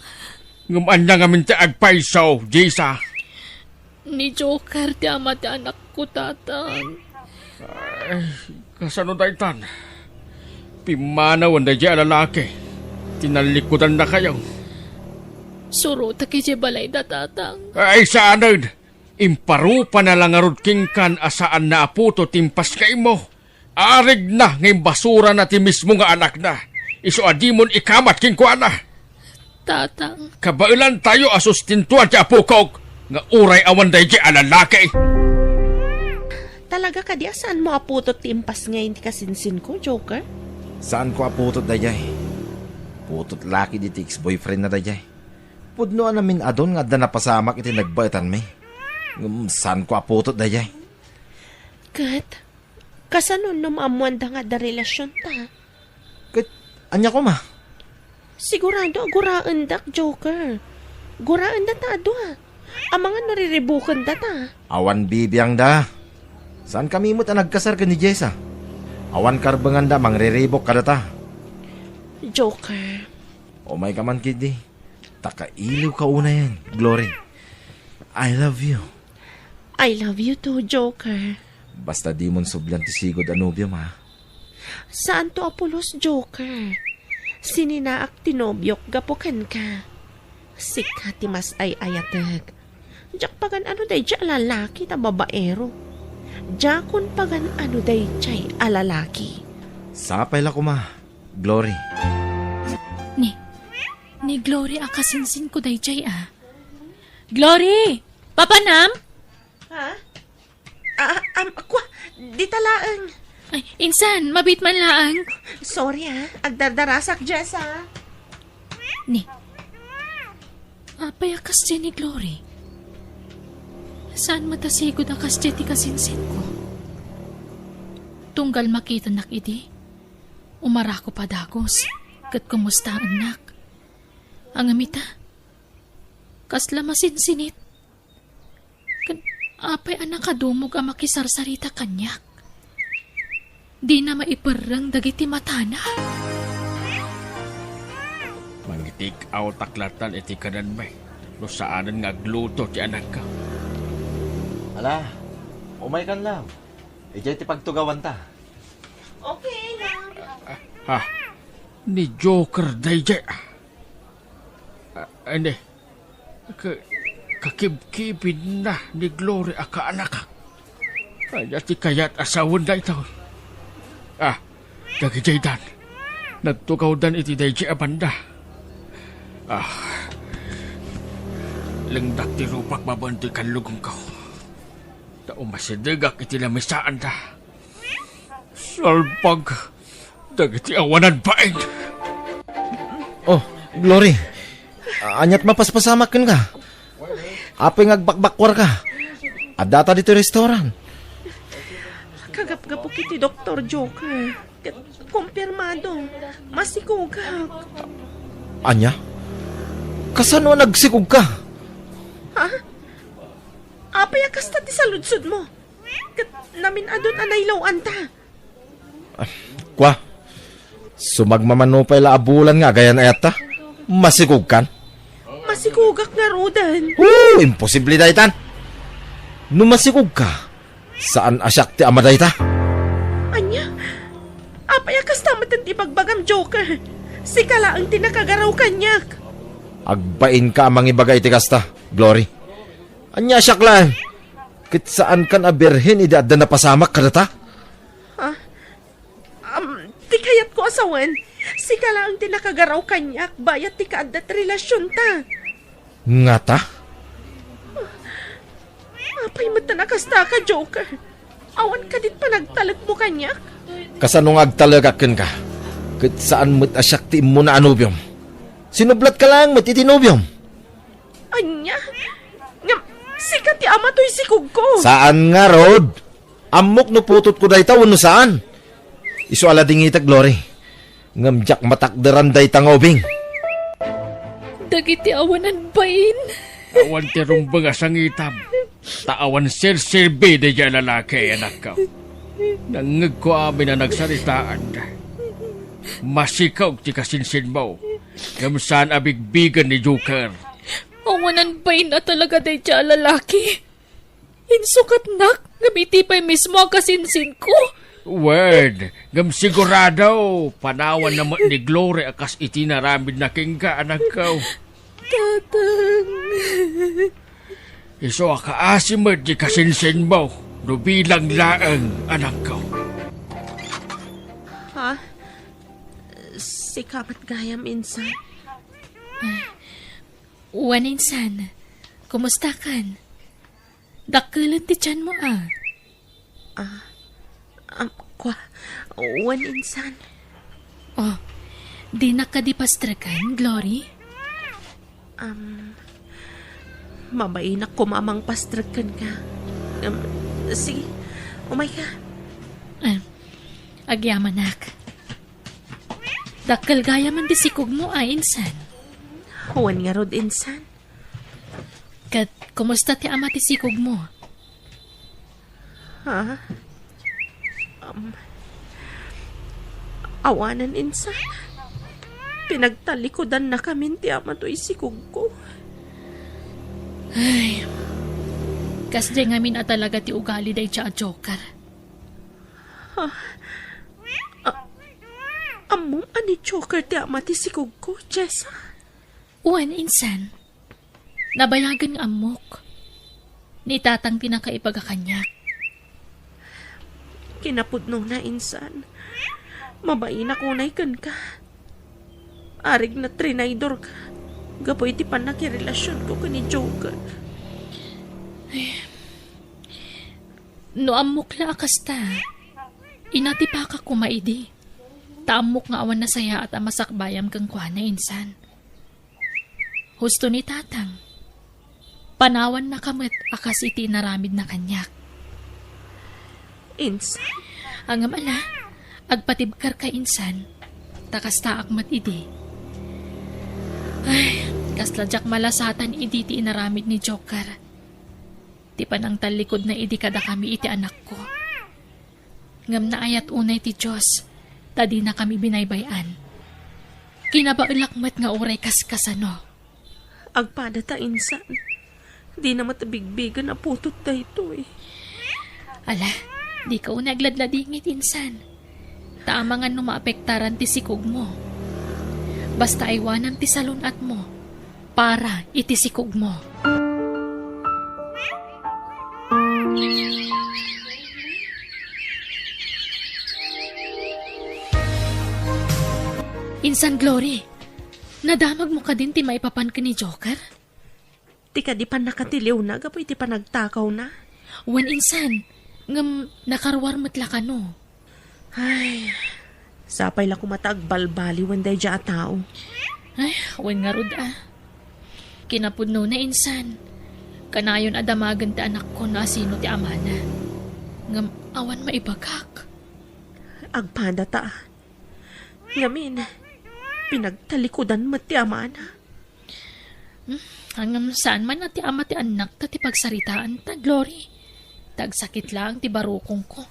Ngumanya nga min ti agpaisaw, Jisa. ni Joker ti ama ti anak ko, tatang. Kasano daytan? Pimanawan da dyan lalaki. Tinalikudan na kayo. Suro ta kiji balay da, tatang. Ay saan imparupa na lang arod kingkan asaan na aputo timpas kay mo. Arig na ngayon basura na ti mismo nga anak na. Iso adimon ikamat kingkuan na. Tatang, Kabailan tayo asustintuan ti apukog. Nga uray awan day di alalaki. Talaga ka di saan mo aputot ti impas ngayon ti kasinsin ko, Joker? Saan ko aputot dayay? Putot laki di ti ex-boyfriend na dayay. Pudnoan namin adon nga da napasamak iti nagbaitan mi. Saan ko aputot dayay? Kat, kasanon numamuan da nga da relasyon ta? Kat, anya ko ma? Sigurado guraan dak, Joker. Guraan da ta adwa. Ang mga nariribukan da ta. Awan bibiyang da. Saan kami mo't nagkasar ka ni Jessa? Awan karbangan da, mangriribok ka data. Joker, O may kaman kidi. Takailiw ka una yan, Glory. I love you. I love you too, Joker. Basta di mon sublan ti sigod anubium ha. Saan to apulos, Joker? Sininaak tinobyok gapukan ka. Sikha ti mas ay ayatag. Diyak pagan ano day dya lalaki na babaero. Diyakon pagan ano day chay alalaki. Sapay la ko ma, Glory. ni Glory akasinsin ko dayjay ah. Glory! Papanam? Ha? Akwa, di talaang. Ay, insan, mabit man laang. Sorry agdardarasak Jessa. Ni, apay akas dyan ni Glory. Saan matasigod akas dyan ti kasinsin ko? Tunggal makita nak iti. Umara ko pa dagos. Kat kumusta anak? Ang amita. Kasla masinsinit. Apay anak kadumog ang makisarsarita kanyak. Di na maiparang dagiti matana. Mangitik aw taklatan iti kanan may. No saanan nga agluto ti anak ka. Ala, umay kan lang. Ijay ti pagtugawan ta. Okay lang. Ha? Ni Joker dayjay. Ane. Kakibkibin na ni Glory aka anak. Kaya ti kayat asawon da ito. Dagi jaydan. Nagtugaw dan iti dayjay abanda. Lengdak ti rupak mabantoy kan lugong ko. Tao masidagak iti lamisaan da. Salpag. Dagiti awanan paing. Oh, Glory. Anyat mapaspasamakin ka. Apay ngagbakbakwar ka. Adata dito restaurant. Kagap-gapok iti Dr. Joker. Kumpirmado. Masikugak. Anya? Kasano nagsikog ka? Apay akasta ti saludsod mo. Namin adon anaylaw anta. Kwa? Sumagmamanupay la abulan nga gayan ayata. Masikog kan? Masikugak nga rodan. Imposible daytan. No masikog ka, saan asyak ti ama dayta? Anya? Apay akasta matan ti pagbagam Joker. Si kala ang tinakagaraw kanyak. Agbain ka amang ibagay ti kasta, Glory. Anya asyak lang. Kit saan kan aberhin idadda na pasamak ka data? Ti kayat ko asawan. Si kala ang tinakagaraw kanyak. Bayat ti kaadat relasyon ta. Nga ta? Apay matanakasta ka, Joker. Awan ka dit pa nagtalag mo kanyak. Kasano nga agtalagakin ka? Kit saan mo't asyak ti mo na anubyom? Sinublat ka lang mo't itinubyom? Anya? Nga, sikat ti ama to'y sikog ko. Saan nga, Rod? Amok no putot ko dayta no saan? Isu ala dingita, Glory. Ngamjak matakderan dayta ngobing. Dagiti awanan bain. Awan ti rumbang asang itam. Taawan sir-sirbe de dyan lalaki anak ka. Nangag ko amin na nagsaritaan. Masikaw ti kasinsin mo. Gamsaan abigbigan ni Joker. Awanan bain na talaga day siya lalaki. Insukat nak, nabiti pa mismo ang kasinsin ko. Word, gam sigurado, panawan naman ni Glory akas itinaramid na kingka anak ko. Tatang. Iso akaasimad di kasinsin mo, nubilang laang anak ko. Ha? Si kamat gayam insan. Uwan insan, kumusta kan? Dakilan ti tiyan mo Kwa, uwan insan. Oh, di nakadipastrakan, Glory? Mabainak ko mamang pastrakan ka. Sige, umay ka. Agyaman nak. Dakal gaya man di sikog mo insan. Uwan nga rod insan. Kat, kumusta ti ama ti sikog mo? Ha? Awanan insan. Pinagtalikodan na kami ti ama to'y sikog ko. Ay, kasdi ngamin at talaga ti ugali day siya Joker. Amom ani Joker ti ama ti sikog ko, Jessa. Uwan insan, nabayagan nga amok. Ni tatang tinakaipagakanyak. Kinapudno na insan. Mabain ako na ikan ka. Arig na trinaydor ka. Gapoy ti panakirelasyon ko kani Joker. No amok la akasta. Inati pa ka kumaidi. Taamok nga awan na saya at amasakbayam kang kuana insan. Husto ni tatang. Panawan na kamit akas iti naramid na kanyak. Insan. Ang amala, agpatibkar ka insan. Takas taak mat idi. Ay, kasladyak malasatan idi ti inaramid ni Joker. Ti panang talikod na idi kada kami iti anak ko. Ngam na ayat unay ti Diyos, tadi na kami binaybayan. Kinabailakmat nga oray kaskasano. Agpada ta insan. Di na matabigbigan na putot ta ito eh. Ala, di ka una agladladingit insan. Taamangan no maapektaran ti sikog mo. Basta aywanan ti salunat mo para iti sikog mo. Insan Glory, nadamag mo ka din ti maipapan ka ni Joker? Ti ka di pa nakatiliw na, gapoy ti pa nagtakaw na. Wan insan, ngam nakarwar matla ka no. Ay, sapay la kumatagbalbali when day dya tao. Ay, wan nga rod ah. Kinapudno na insan. Kanayon adamagan ti anak ko na sino ti amana. Ngam awan maibagak. Agpada ta. Ngamin, pinagtalikudan mo ti amana. Hanggang saan man na ti ama ti anak ta ti pagsaritaan ta, Glory. Tagsakit lang ti barukong ko.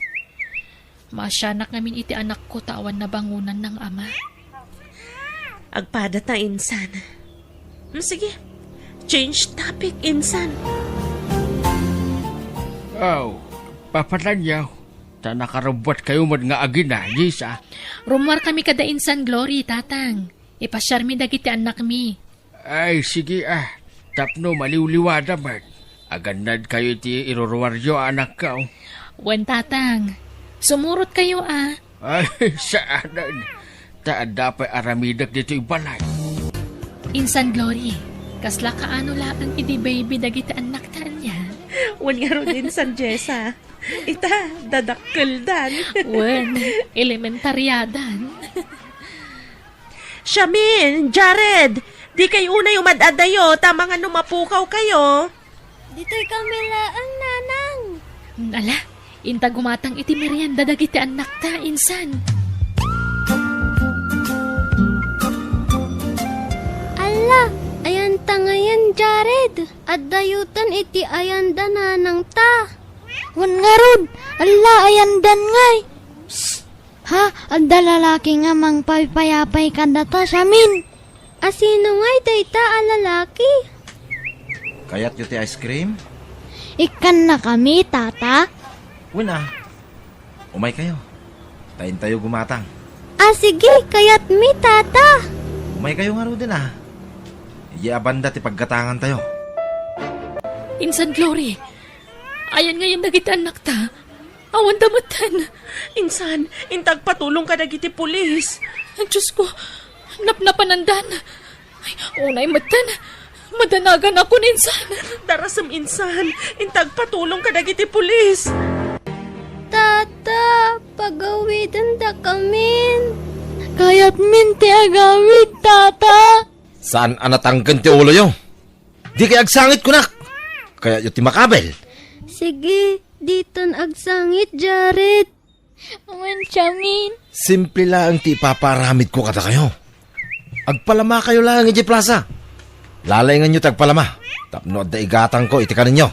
Masyanak namin iti anak ko tawan na bangunan ng ama. Agpada ta, insan. Sige, change topic, insan. Oh, papalanyaw. Ta nakarubot kayo mo nga agina, Jisa. Rumwar kami kada insan, Glory, tatang. Ipasyar mi dagiti anak mi. Ay, sige ah. Tapno maliwliwada man. Agandad kayo ti iruruwaryo anak ka. Wan tatang, sumurot kayo ah. Ay, saanan. Taan dapat aramidak dito balay. Insan Glory, kasla kaano lang iti baby dagiti anak ta niya. Wal nga ro din San Jessa. Ita, dadakkel dan. Wan, elementaryadan. Shamin, Jared, di kayo unay umadadayo, tama nga numapukaw kayo. Dito'y Camila ang nanang. Ala, inta gumatang iti merienda dagiti anak ta, insan. Ala, ayan ta ngayon, Jared. At dayutan iti ayan da nanang ta. Wan nga rod, ala ayan dan ngay. Ha, adda lalaki nga mang paypayapay kada ta samin. Asino ngay dayta a lalaki? Kayat yu ti ice cream? Ikan na kami, tata. Una, umay kayo. Tayin tayo gumatang. Ah, sige, kayat mi, tata. Umay kayo nga ro din ah. Iabanda ti paggatangan tayo. Insan Glory, ayan ngayon dagiti anak ta. Awan damatan. Insan, intag patulong ka dagiti pulis. Ang Diyos ko, napnapanandan. Ay, unay matan. Madanagan ako ninsan. Darasam insan, intag patulong ka dagiti pulis. Tata, pagawitan da kamin. Kayat min ti agawid, tata. Saan anatanggan ti ulo yo? Di kay agsangit kunak. Kaya yu ti makabel. Sige, diton agsangit, Jared. Awan siyamin. Simple lang ti ipaparamid ko kada kayo. Agpalama kayo lang iti plaza. Lalayngan nyo tagpalama. Tapno da igatang ko iti kaninyo.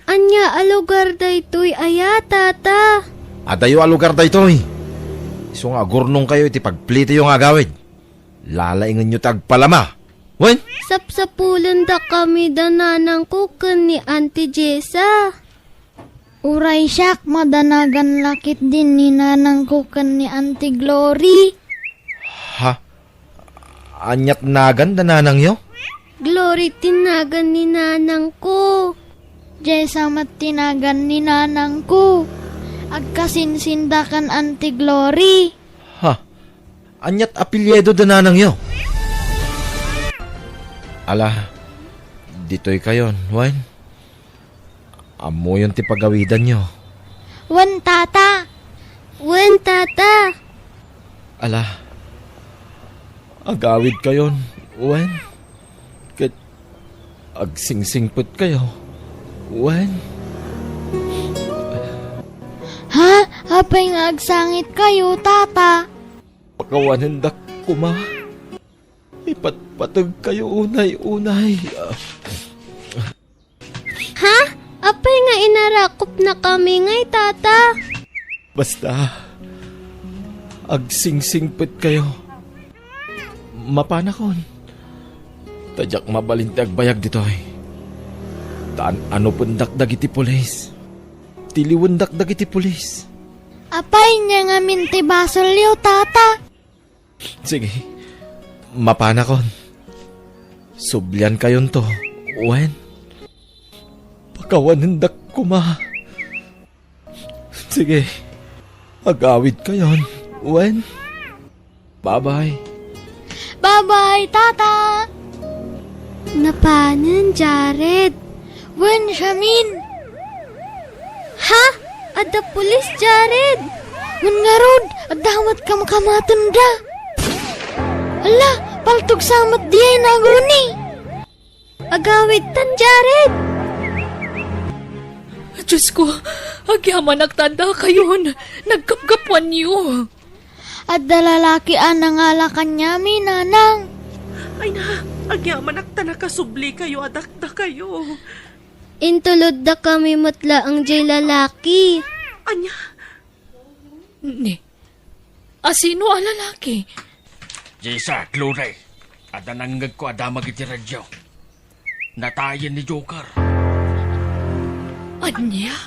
Anya alugar da ito'y aya, tata. Adayo alugar da ito'y. Iso nga gurnong kayo iti pagplito yung agawid. Lalayngan nyo tagpalama. Wen? Sapsapulan da kami da nanang kuken ni Auntie Jessa. Uray siyak, madanagan lakit din ni nanang kuken ni Auntie Glory. Ha? Anyat nagan da nanang yo? Glory tinagan ni nanang ko. Jessa mat tinagan ni nanang ko. Agkasinsindakan Auntie Glory. Ha? Anyat apelyedo da nanang yo? Ala, dito'y kayon, Wan. Amo yung ti pagawidan nyo. Wan tata. Wan tata. Ala, agawid kayon, Wan. Kat agsingsingput kayo, Wan. Ha? Apay nga agsangit kayo, tata. Pakawanan dak kuma. Ipatpatag kayo unay-unay. Ha? Apay nga inarakop na kami ngay, tata. Basta, agsingsingpet kayo. Mapanakon. Tadyak mabalintag bayag ditoy. Taan ano pundak dagiti pulis. Tiliwendak dagiti pulis. Apay niya nga minti basol yo, tata. Sige, mapanakon. Sublian kayon to, Wen. Pakawanindak kuma. Sige, agawid kayon, Wen. Bye-bye. Bye-bye, tata. Napanan, Jared. Wen, Shamin. Ha? Ada pulis, Jared. Wen nga rod, adawat ka makamatan da. Ala, paltog samat diay naguni. Agawid tan, Jared. Diyos ko, agyaman nagtanda kayon. Nagkapgapuan niyo. Adda lalaki nangalakan niya, nanang. Ay na, agyaman agtana kasubli kayo, adakta kayo. Intulod da kami matla ang jay lalaki. Anya, Ni, asino ang lalaki? Jisa, Luray. Ada nanggag ko adamag iti radyo. Natayan ni Joker. Anya?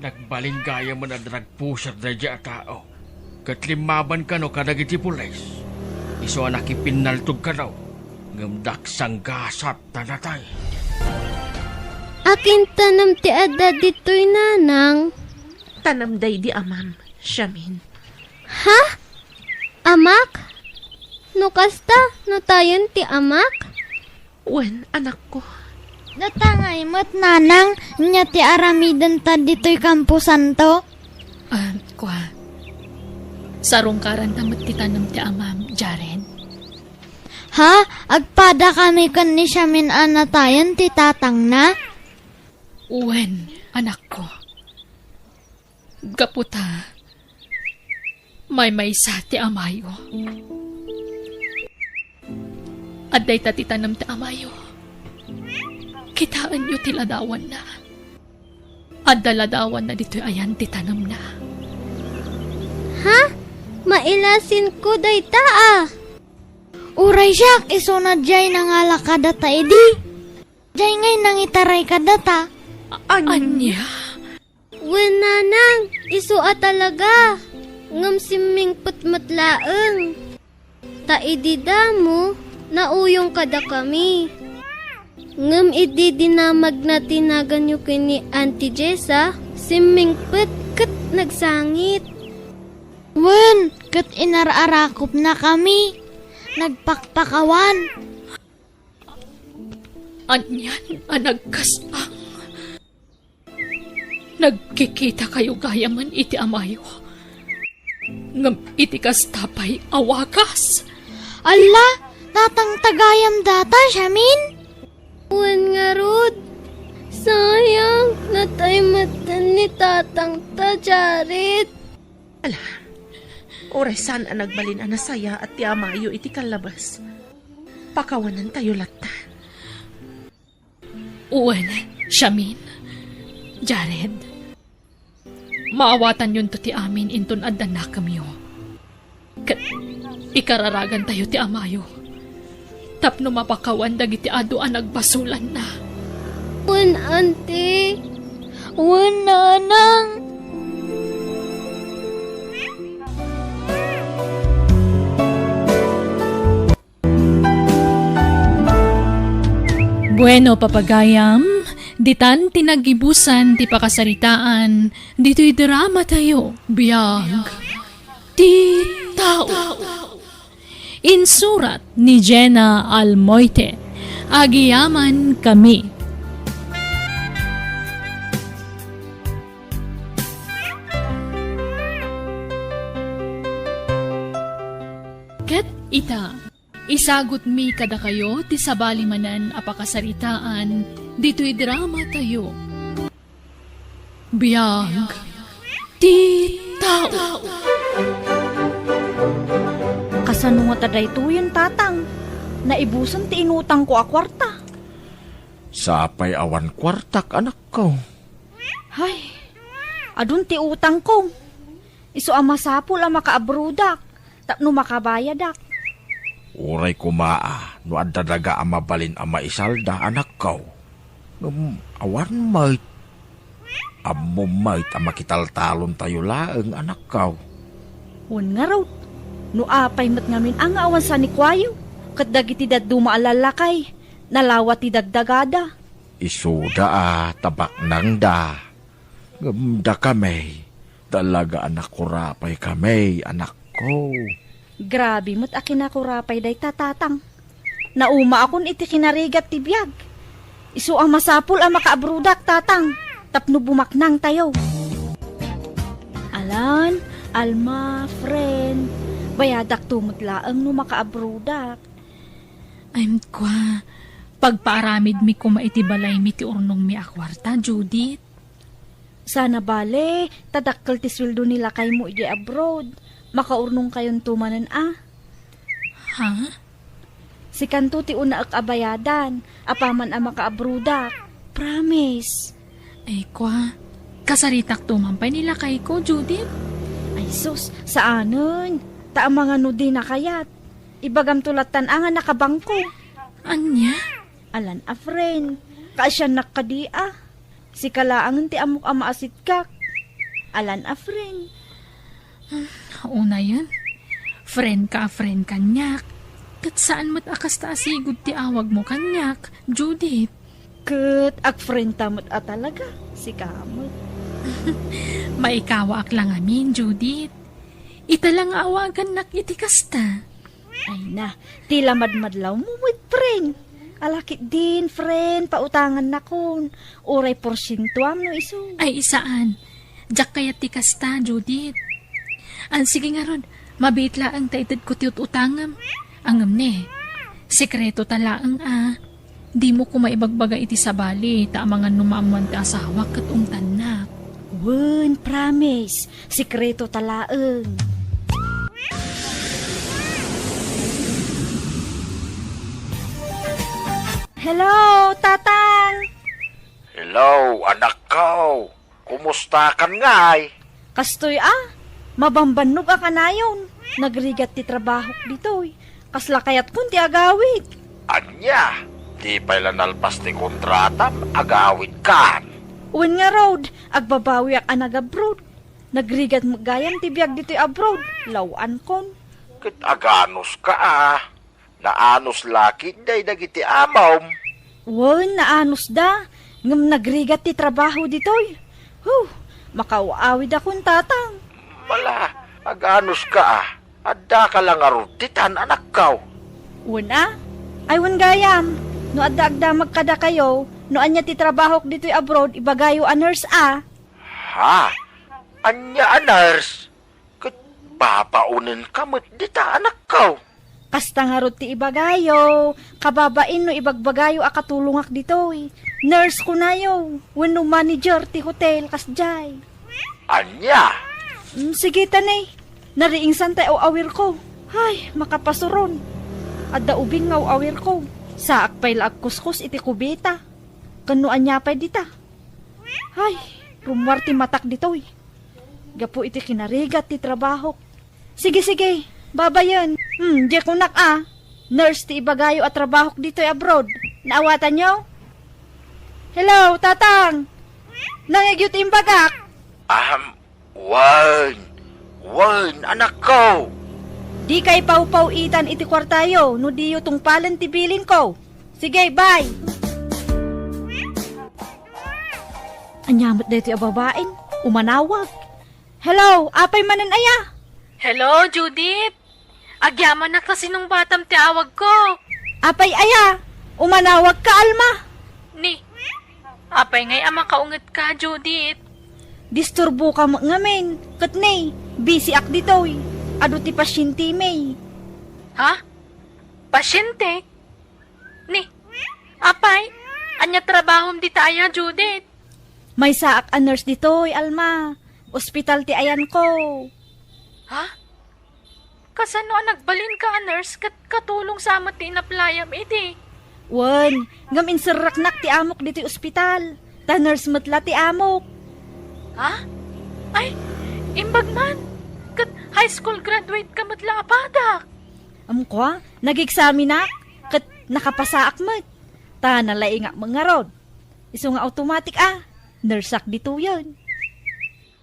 Nagbaling gaya mo na drag-pusher na dya tao. Katlimaban ka no kadag iti pulis. Iso anak ipinaltog ka daw. Ngamdak sang gasat na natay. Akin tanam ti adda dito'y nanang. tanamday di amam, Shamin. Ha? Amak? No kasta? No tayon ti amak? Wen, anak ko. Natangay mo't nanang, nya ti aramidan ta dito'y kampusan to. Kwa. Sarong karan tamot ti tanam ti amam, Jared. Ha? Agpada kami kan ni Shamin anatayan ti tatang na? Uwen, anak ko. Gaputa. May sa ti amayo. Aday ta ti tanam ti amayo. Kitaan nyo ti ladawan na. Adda ladawan na dito'y ayan ti tanam na. Ha? Mailasin ko day ta ah. Uray siyak, isunod jay nangala kada ta edi. Jay ngay nangitaray kada ta. Anya? Wen nanang, isu talaga. Ngam siming putmatlaeng. Ta edi damo, nauyong kada kami. Ngam edi dinamag na tinagan yu kini Auntie Jessa, siming put kat nagsangit. Wen, kat inararakop na kami. Nagpakpakawan. Anyan, anagkasang. Nagkikita kayo gaya man iti amayo. Ngam iti kastapay awakas. Ala, tatang tagayam data, Shamin? Wen nga rod. Sayang, natay matan ni tatang ta, Jared. Oray saan ang nagbalin ang nasaya at ti amayo iti kalabas. Pakawanan tayo latan. Uwen, Shamin, Jared. Maawatan yun to ti amin inton addan na kamyo. Ikararagan tayo ti amayo. Tapno mapakawan dagiti ado ang nagbasulan na. Wen, auntie. Wen, nanang. Bueno, papagayam, ditan tinagibusan ti pakasaritaan, dito'y drama tayo, biyag, ti tao. Insurat ni Jenna Almoite, agiyaman kami. Ket ita, isagot mi kada kayo ti sabalimanan apakasaritaan dito'y drama tayo. Biyag ti tao. Kasano nga taday to yun, tatang? Naibusan ti inutang ko a kwarta. Sapay awan kwartak, anak ko. Hay, adun ti utang ko. Iso ang masapul ang makaabrudak. Tapno makabayadak. Uray kumaa, no adadaga ang mabalin ang maisalda, anak ko. Awan mait. Amo mait ang makitaltalon tayo laeng, anak ko. Wan nga raw. No apay mat ngamin ang awan sa ni Kwayo. Kat dagiti daduma alalakay. Nalawat ti dagdagada. Isuda tabak nang da. Gamda kami. Talaga anak ko rapay kami, anak ko. Grabe mo't akin ako rapay day tatatang. Nauma akon iti kinarigat ti biyag. Isu ang masapul ang makaabrudak tatang. Tapno bumaknang tayo. Alan, Alma, friend. Bayadak tumutlaang no makaabrudak. I'm kwa. Pagpaaramid mi ko maitibalay mi ti urnong mi akwarta, Judith. Sana bale, tadakkel ti sweldo nila kay mo iti abroad. Makaurnong kayon tumanan Ha? Si kanto ti una ak abayadan, apaman ang makaabrudak. Promise. Ay kwa. Kasaritak tumampay nila kay ko, Judith. Ay sus, saanon? Ta ang mga nudi na kayat. Ibagam tulatan ang nakabangko. Anya? Alan a friend, kaasyan nakadia. Si kalaangan ti amok ama asit kak. Alan a friend. Una yan. Friend kanyak. Kat saan mo't akas taasigod ti awag mo kanyak, Judith? Kat ag friend tamot a talaga. Si kamot. Maikawa ak lang amin, Judith. Ita lang awagan nak iti kasta. Ay na, tila madmadlaw mo with friend. Alakit din, friend, pautangan na kun. Uray porsyento no iso. Ay isaan. Diyak kaya ti kasta, Judith. Ang sige nga ron, mabitla ang taitid ko tiyot utangam. Angam ne, sekreto talaang Di mo ko maibagbaga iti sabali, ta mga numamuan ti asawa kat tanak. Wen, promise. Sikreto talaang. Hello, tatang! Hello, anak ko. Kumusta kan ngay? Kastoy mabambanog a kanayon. Nagrigat ti trabaho dito. Kasla kayat kun ti agawid. Anya, di pala nalpas ti kontratam, agawid kan. Uwan nga road, agbabawi ak anag-abroad. Nagrigat magayan ti biyag dito abroad. Lawan kon. Kit aganos ka Naanos laki day dagiti amaw. Wan, naanos da. Ngam nagrigat ti trabaho ditoy. Makawaawid akong tatang. Mala, aganos ka Adda ka lang arutitan, anak ko. Wan Ay wan gayam. No adda agda magkada kayo, no anya ti trabaho ditoy abroad, ibagayo a nurse Ha? Anya a nurse? Kit papaunin kamot dita, anak ko. Kasta nga rod ti ibagayo, kababain no ibagbagayo a katulungak ditoy. Nurse ko nayo, wenno manager ti hotel kasjay. Anya? Sige tanay, nariing santay o awir ko. Ay, makapasuron. Adda ubing nga o awir ko. Saak pay laag kuskus iti kubita. Kanuan niya pay dita. Ay, rumwar ti matak ditoy. Gapo iti kinarigat ti trabaho. Sige, babayan. Di ko nak Nurse ti ibagayo at trabaho dito'y abroad. Naawatan nyo? Hello, tatang! Nangyag imbagak? Wan, anak ko. Di kay pau-pau-itan iti kwartayo, no diyo tungpalan ti bilin ko. Sige, bye! Anyamot na ito babain, umanawag. Hello, apay manan aya? Hello, Judith. Agyaman na kasi nung batam ti awag ko. Apay aya, umanawag ka, Alma. Ni, apay ngay ama kaungat ka, Judith. Disturbo ka ngamin, katnay, busy ak ditoy. Ado ti pasyente may. Ha? Pasyente? Ni, apay, anya trabahom di taya, Judith. May saak a nurse ditoy, Alma. Ospital ti ayan ko. Ha? Kasano nagbalin ka, nurse, katulong sa amat ti inaplayam iti? Wan, ngam inseraknak ti amok dito ospital. Ta nurse matla ti amok. Ha? Ay, imbag man. High school graduate ka matla apadak. Kwa, nag-examine na, kat nakapasaak mat. Ta nalaing nga mga rod. Iso nga automatic nursak dito yun.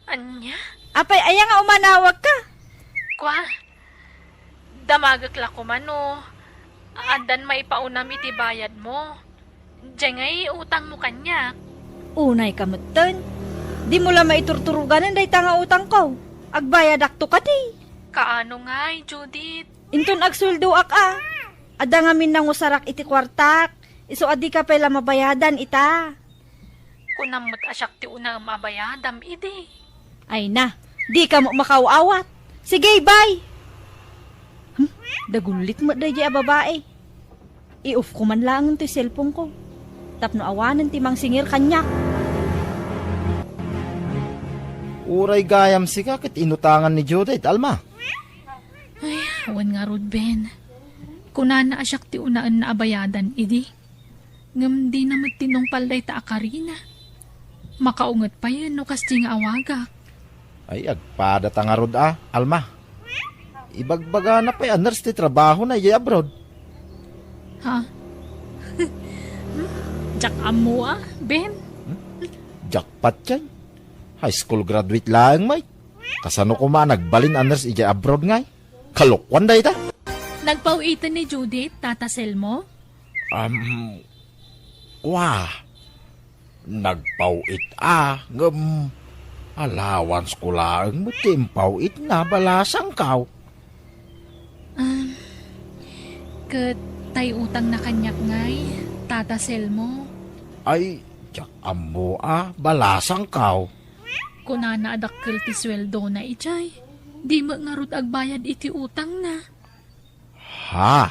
Anya? Apay, aya nga umanawag ka. Kwa, damagak la ko mano. Andan maipaunam iti bayad mo. Diyan ngay utang mo kanya. Unay ka matan. Di mo lang maiturturuganan day tanga utang ko. Agbayad akto ka di. Kaano ngay, Judith? Inton agsuldo Ada nga min nang usarak iti kwartak. Iso adi ka pala mabayadan ita. Kunamot asyak ti una mabayadam, idi. Ay na, di ka mo makauawat. Sige, bye! Dagulit mo da a babae. I-off ko man lang ito cellphone ko. Tapno awanan ti mang singir kanya. Uray gayam siga ket inutangan ni Judith, Alma. Ay, awan nga rod, Ben. Kunana asyak ti unaan na abayadan, idi. Ngam di naman tinong palday ta akarina. Makaungat pa yan, no kasti nga awagak. Ay, agpada tangarod Alma. Ibagbaga na pa nurse ti trabaho na abroad. Ha? Jak amo Ben? Jackpot yan. High school graduate lang, may. Kasano ko nagbalin nurse abroad ngay. Kalukwan da ita. Nagpauitan ni Judith, Tata Selmo? Nagpauit allowance ko lang mo timpauit na balasang kaw. Tay utang na kanyak ngay, Tata Selmo. Ay, jak amo balasang kaw. Kunana adakkel ti sweldo na ichay. Di mo nga rod agbayad iti utang na. Ha?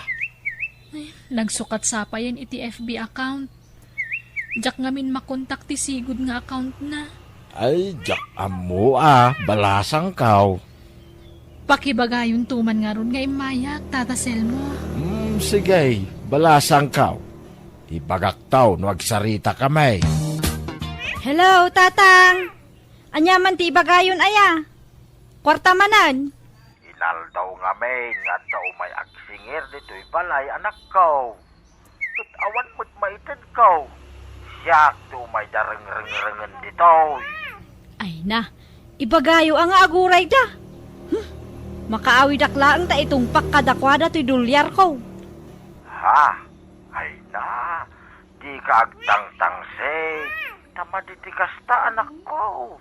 Nagsukat sa pa yan iti FB account. Jak ngamin makontak ti sigud nga account na. Ay, jak amo balasang kaw. Pakibagayon tuman nga ron nga imayak, Tata Selmo. Sige, balasang kaw. Ibagaktaw no agsarita kamay. Hello, tatang. Anyaman ti ibagayon Kwarta manan. Inaldaw nga may nga daw may agsingir dito'y balay anak ko. Kat awan mo't maitan ko. Siyak do may dareng-reng-rengen dito. Ay na, ibagayo ang aguray da. Makaawi daklaan ta itong pakadakwada ti dolyar ko. Ha? Ay na, di ka agtang-tangse. Tamaditikas ta anak ko.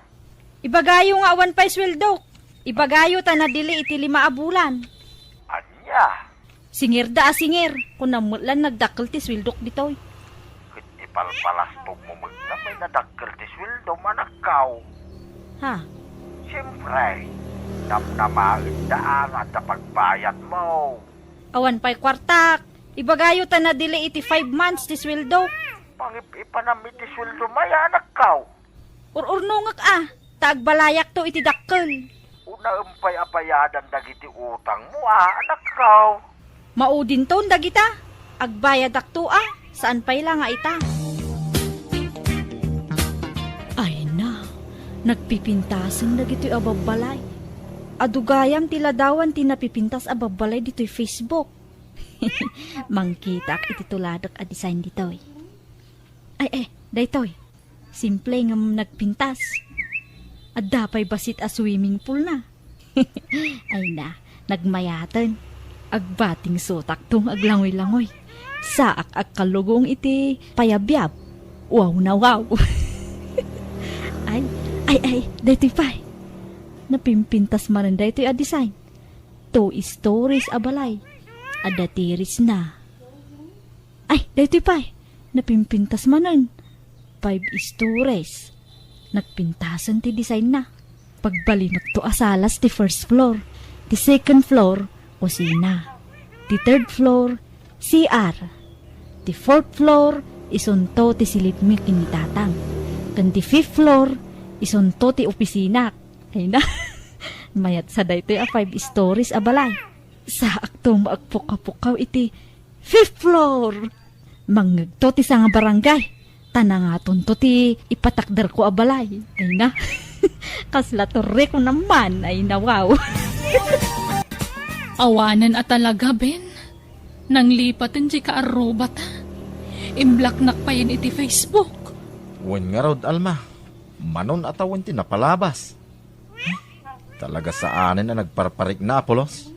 Ibagayo nga awan pa'y sweldo. Ibagayo ta na dili iti 5 bulan. Anya? Singir singir. Kung namulan nagdakkel ti swildok ditoy. Kit ipalpalastog mo magna may nadakkel ti sweldo manakaw. Ha? Siyempre, namnamain daan at pagbayad mo. Awan pa'y kwartak. Ibagayo ta na dili iti 5 months ti sweldo. Pangip-ipanamit ti sweldo maya anak kaw. Ururnungak Taagbalayak to iti dakkel. Una umpay apayadan dagiti utang mo anak kaw. Maudin ton dagita. Agbayad akto Saan pa'y lang nga ita? Ay na. Nagpipintasan dagito'y ababalay. Adugayam tiladawan tinapipintas ababalay dito'y Facebook. Mangkitak iti tuladak a design dito'y. Ay daytoy. Simple nga nagpintas. At dapay basit a swimming pool na. Ay na, nagmayatan. Agbating sotak tong aglangoy-langoy. Saak kalugong iti payabyab. Wow na wow. ay, daytoy pa. Napimpintas manan daytoy a design. 2 stories a balay. Ada tiris na. Ay, daytoy pa. Napimpintas manan. 5 stories. Nagpintasan ti design na. Pagbalinot to asalas ti first floor. Ti second floor, kusina. Ti third floor, CR. Ti fourth floor, isunto ti silipmik initatang. Kan ti fifth floor, isunto ti opisina. Ay na, mayat sa daytoy 5 stories a balay. Sa akto maagpukapukaw iti fifth floor. Mangagto ti nga barangay. Tanangaton to ti ipatakdar ko abalay. Ay na, kasla torre ko naman. Ay na wow. Awanan at talaga, Ben. Nang lipatin di ka arobat. Imblaknak pa yan iti Facebook. Wen nga rod, Alma. Manon atawan ti napalabas. Talaga sa anin na nagparparik na, Apolos.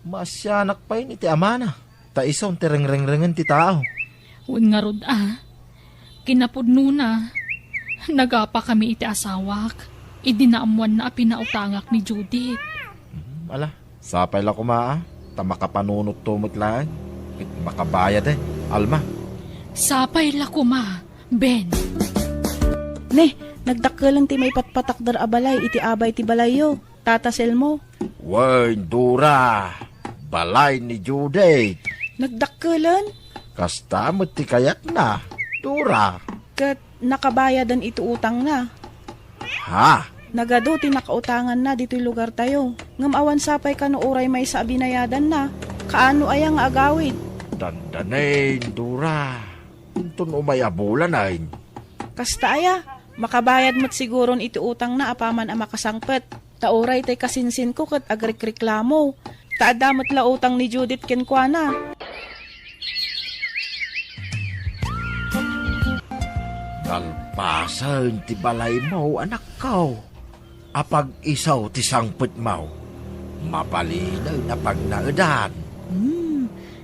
Masyanak pa yun iti amana. Ta isaw ti reng-reng-rengen ti tao. Wen nga rod kinapudno na. Nagapa kami iti asawak. Idinaamuan na pinautangak ni Judith. Ala, sapay la kumaa. Ta makapanunot tumot lang. It makabayad Alma. Sapay la kuma, Ben. Ne, nagdakkelan ti may patpatak dar abalay iti abay ti balayo. Tatasel mo. Wen, Dura. Balay ni Judith. Nagdakkelan? Kasta mo ti kayat na. Dura. Kat nakabayadan iti utang na. Ha? Nagado ti nakautangan na dito'y lugar tayo. Ngam awan sapay ka no oray may sa binayadan na. Kaano ayang agawid? Dandanain, Dura. Intun umayabulan ay. Kasta aya, makabayad mo't siguron iti utang na apaman ang makasangpet. Taoray tay kasinsin ko kat agrekreklamo. Taadamot la utang ni Judith kenkwana. Dalpasan ti balay mo, anak ko. Apag isaw ti sangpet mo. Mabalinaw na pag naadan.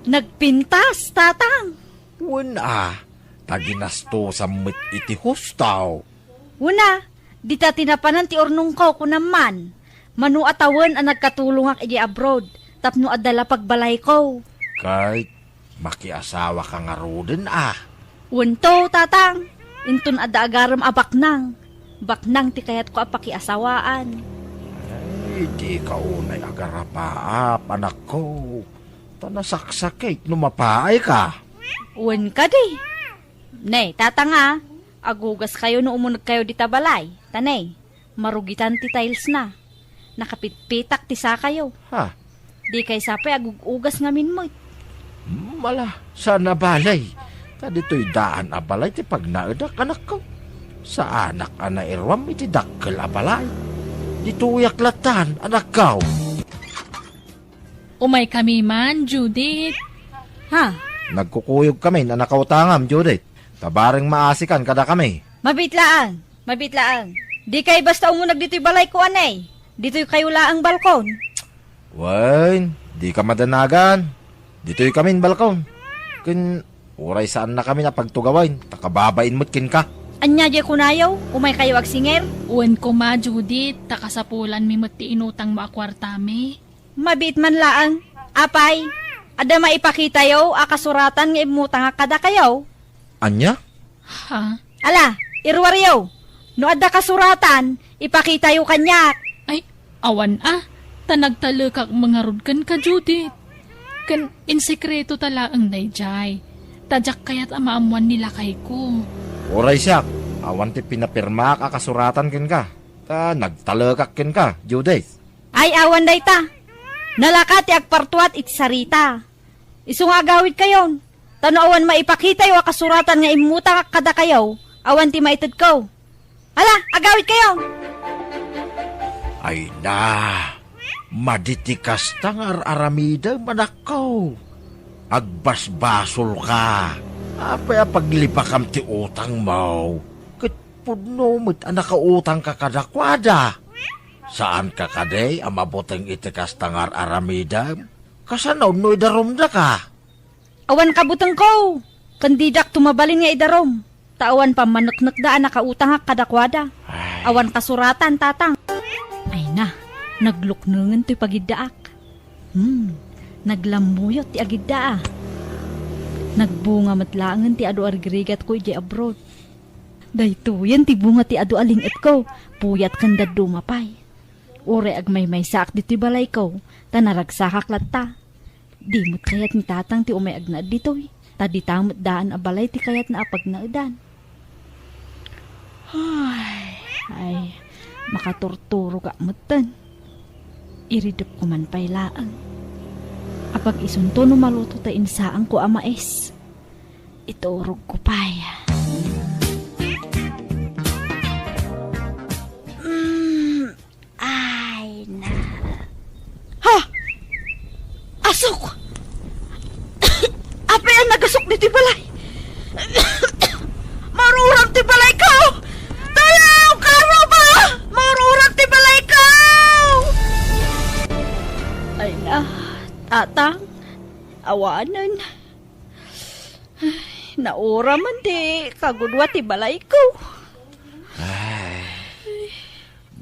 Nagpintas, tatang. Wala. Taginasto sa mit iti hustaw. Una, di ta tinapanan ti ornong ko kunaman. Manu atawan ang nagkatulong ak iti abroad. Tapno adala pagbalay ko. Kahit makiasawa ka nga rodin Wento, tatang. Intun adda agaram abaknang. Baknang ti kayat ko apakiasawaan. Ay, di ka unay agarapaap, anak ko. Tanasaksakit, numapaay ka. Wen ka di. Nay, tatanga. Agugas kayo no umunag kayo di tabalay. Tanay, marugitan ti tiles na. Nakapitpitak ti sa kayo. Ha? Di kay sapay agugugas ngamin mo. Mala, sana balay. Dito'y daan abalay ti pagnaadak, anak ko. Sa anak ana irwam iti dakkel abalay. Dito'y aklatan, anak ko. Umay kami man, Judith. Ha? Nagkukuyog kami na nakautangam, Judith. Tabareng maasikan kada kami. Mabitlaan. Di kay basta umunag dito'y balay ko, anay. Dito'y kayo laang balkon. Wen, di ka madanagan. Dito'y kamin balkon. Uray saan na kami na pagtugawain. Takababain mo't kin ka. Anya di kunayaw, umay kayo agsinger. Uwan ko ma, Judith. Takasapulan mi mati inutang mo akwartami. Mabit man laang. Apay, ada maipakita yaw, akasuratan nga imutang kada kayaw. Anya? Ha? Ala, irwar yaw. No ada kasuratan, ipakita yaw kanyak. Ay, awan Tanagtalakak mga rudkan ka, Judith. Kan insekreto tala ang dayjay. Tadyak kaya't amaamuan nila kay ko. Uray siya. Awan ti pinapirma ka kasuratan kin ka. Nagtalakak kin ka, Judith. Ay, awan day ta. Nalaka ti agpartuat iti sarita. Isu nga agawid kayon. Tano awan maipakita yung kasuratan nga imuta kada kayaw. Awan ti maitid ko. Ala, agawid kayon. Ay na. Maditikas tangar aramida manakaw. Agbasbasol ka. Apay paglipakam ti utang mo. Katpudno mo't anakautang ka kadakwada. Saan ka kaday amaboteng itikas tangar aramida? Kasanaw no idarumda ka. Awan kabutang ko. Kandidak tumabalin nga idarom. Taawan pa manaknak daan nakautang kadakwada. Awan kasuratan, tatang. Ay na, nagluknungan to'y pagiddaak. Naglamuyot ti agiddaa. Nagbunga matlaangan ti adu argirigat ko iti abroad. Dayto yan ti bunga ti adu alingit ko. Puyat kanda dumapay. Ure agmay saak dito'y balay ko. Tanaragsakak latta. Dimot kayat ni tatang ti umay agnaad dito'y. Tadi tamot daan abalay ti kayat na apag naadan. Ay, makatorturo ka matan. Iridap ko man pailaang. Apag isunto no maluto ta insaang ko amaes. Iturog ko pay. Ay na. ni Tibalay! Marurang Tibalay ko! Tayaw! Karo ba? Marurang Tibalay ko! Ay na, tatang, awanan. Ay, naura man di, kagudwa Tibalay ko.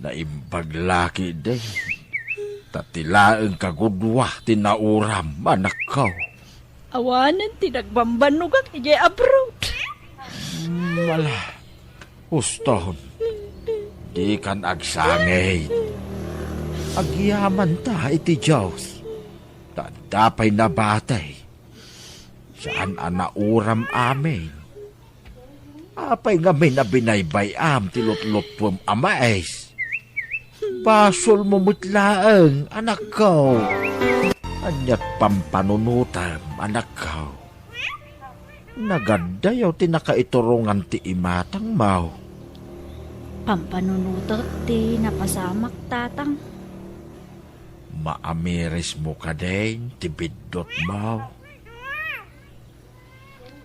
Naimbaglaki day. Tatilaang kagudwa tinauram anak ko. Awanan, tinagbambanugak ijay abroad. Wala. Uston. Di kan agsangay. Agyaman ta iti Diyos. Tadapay na batay. Saan anauram amin. Apay nga may nabinaybayam tilutlutwam amaes. Basol mo mutlaang, anak ko. Anyat pampanunutam, anak ko. Nagadayaw tinakaiturungan ti imatang mau. Pampanunutot ti napasamak tatang. Maamiris mo ka din, ti bidot mau.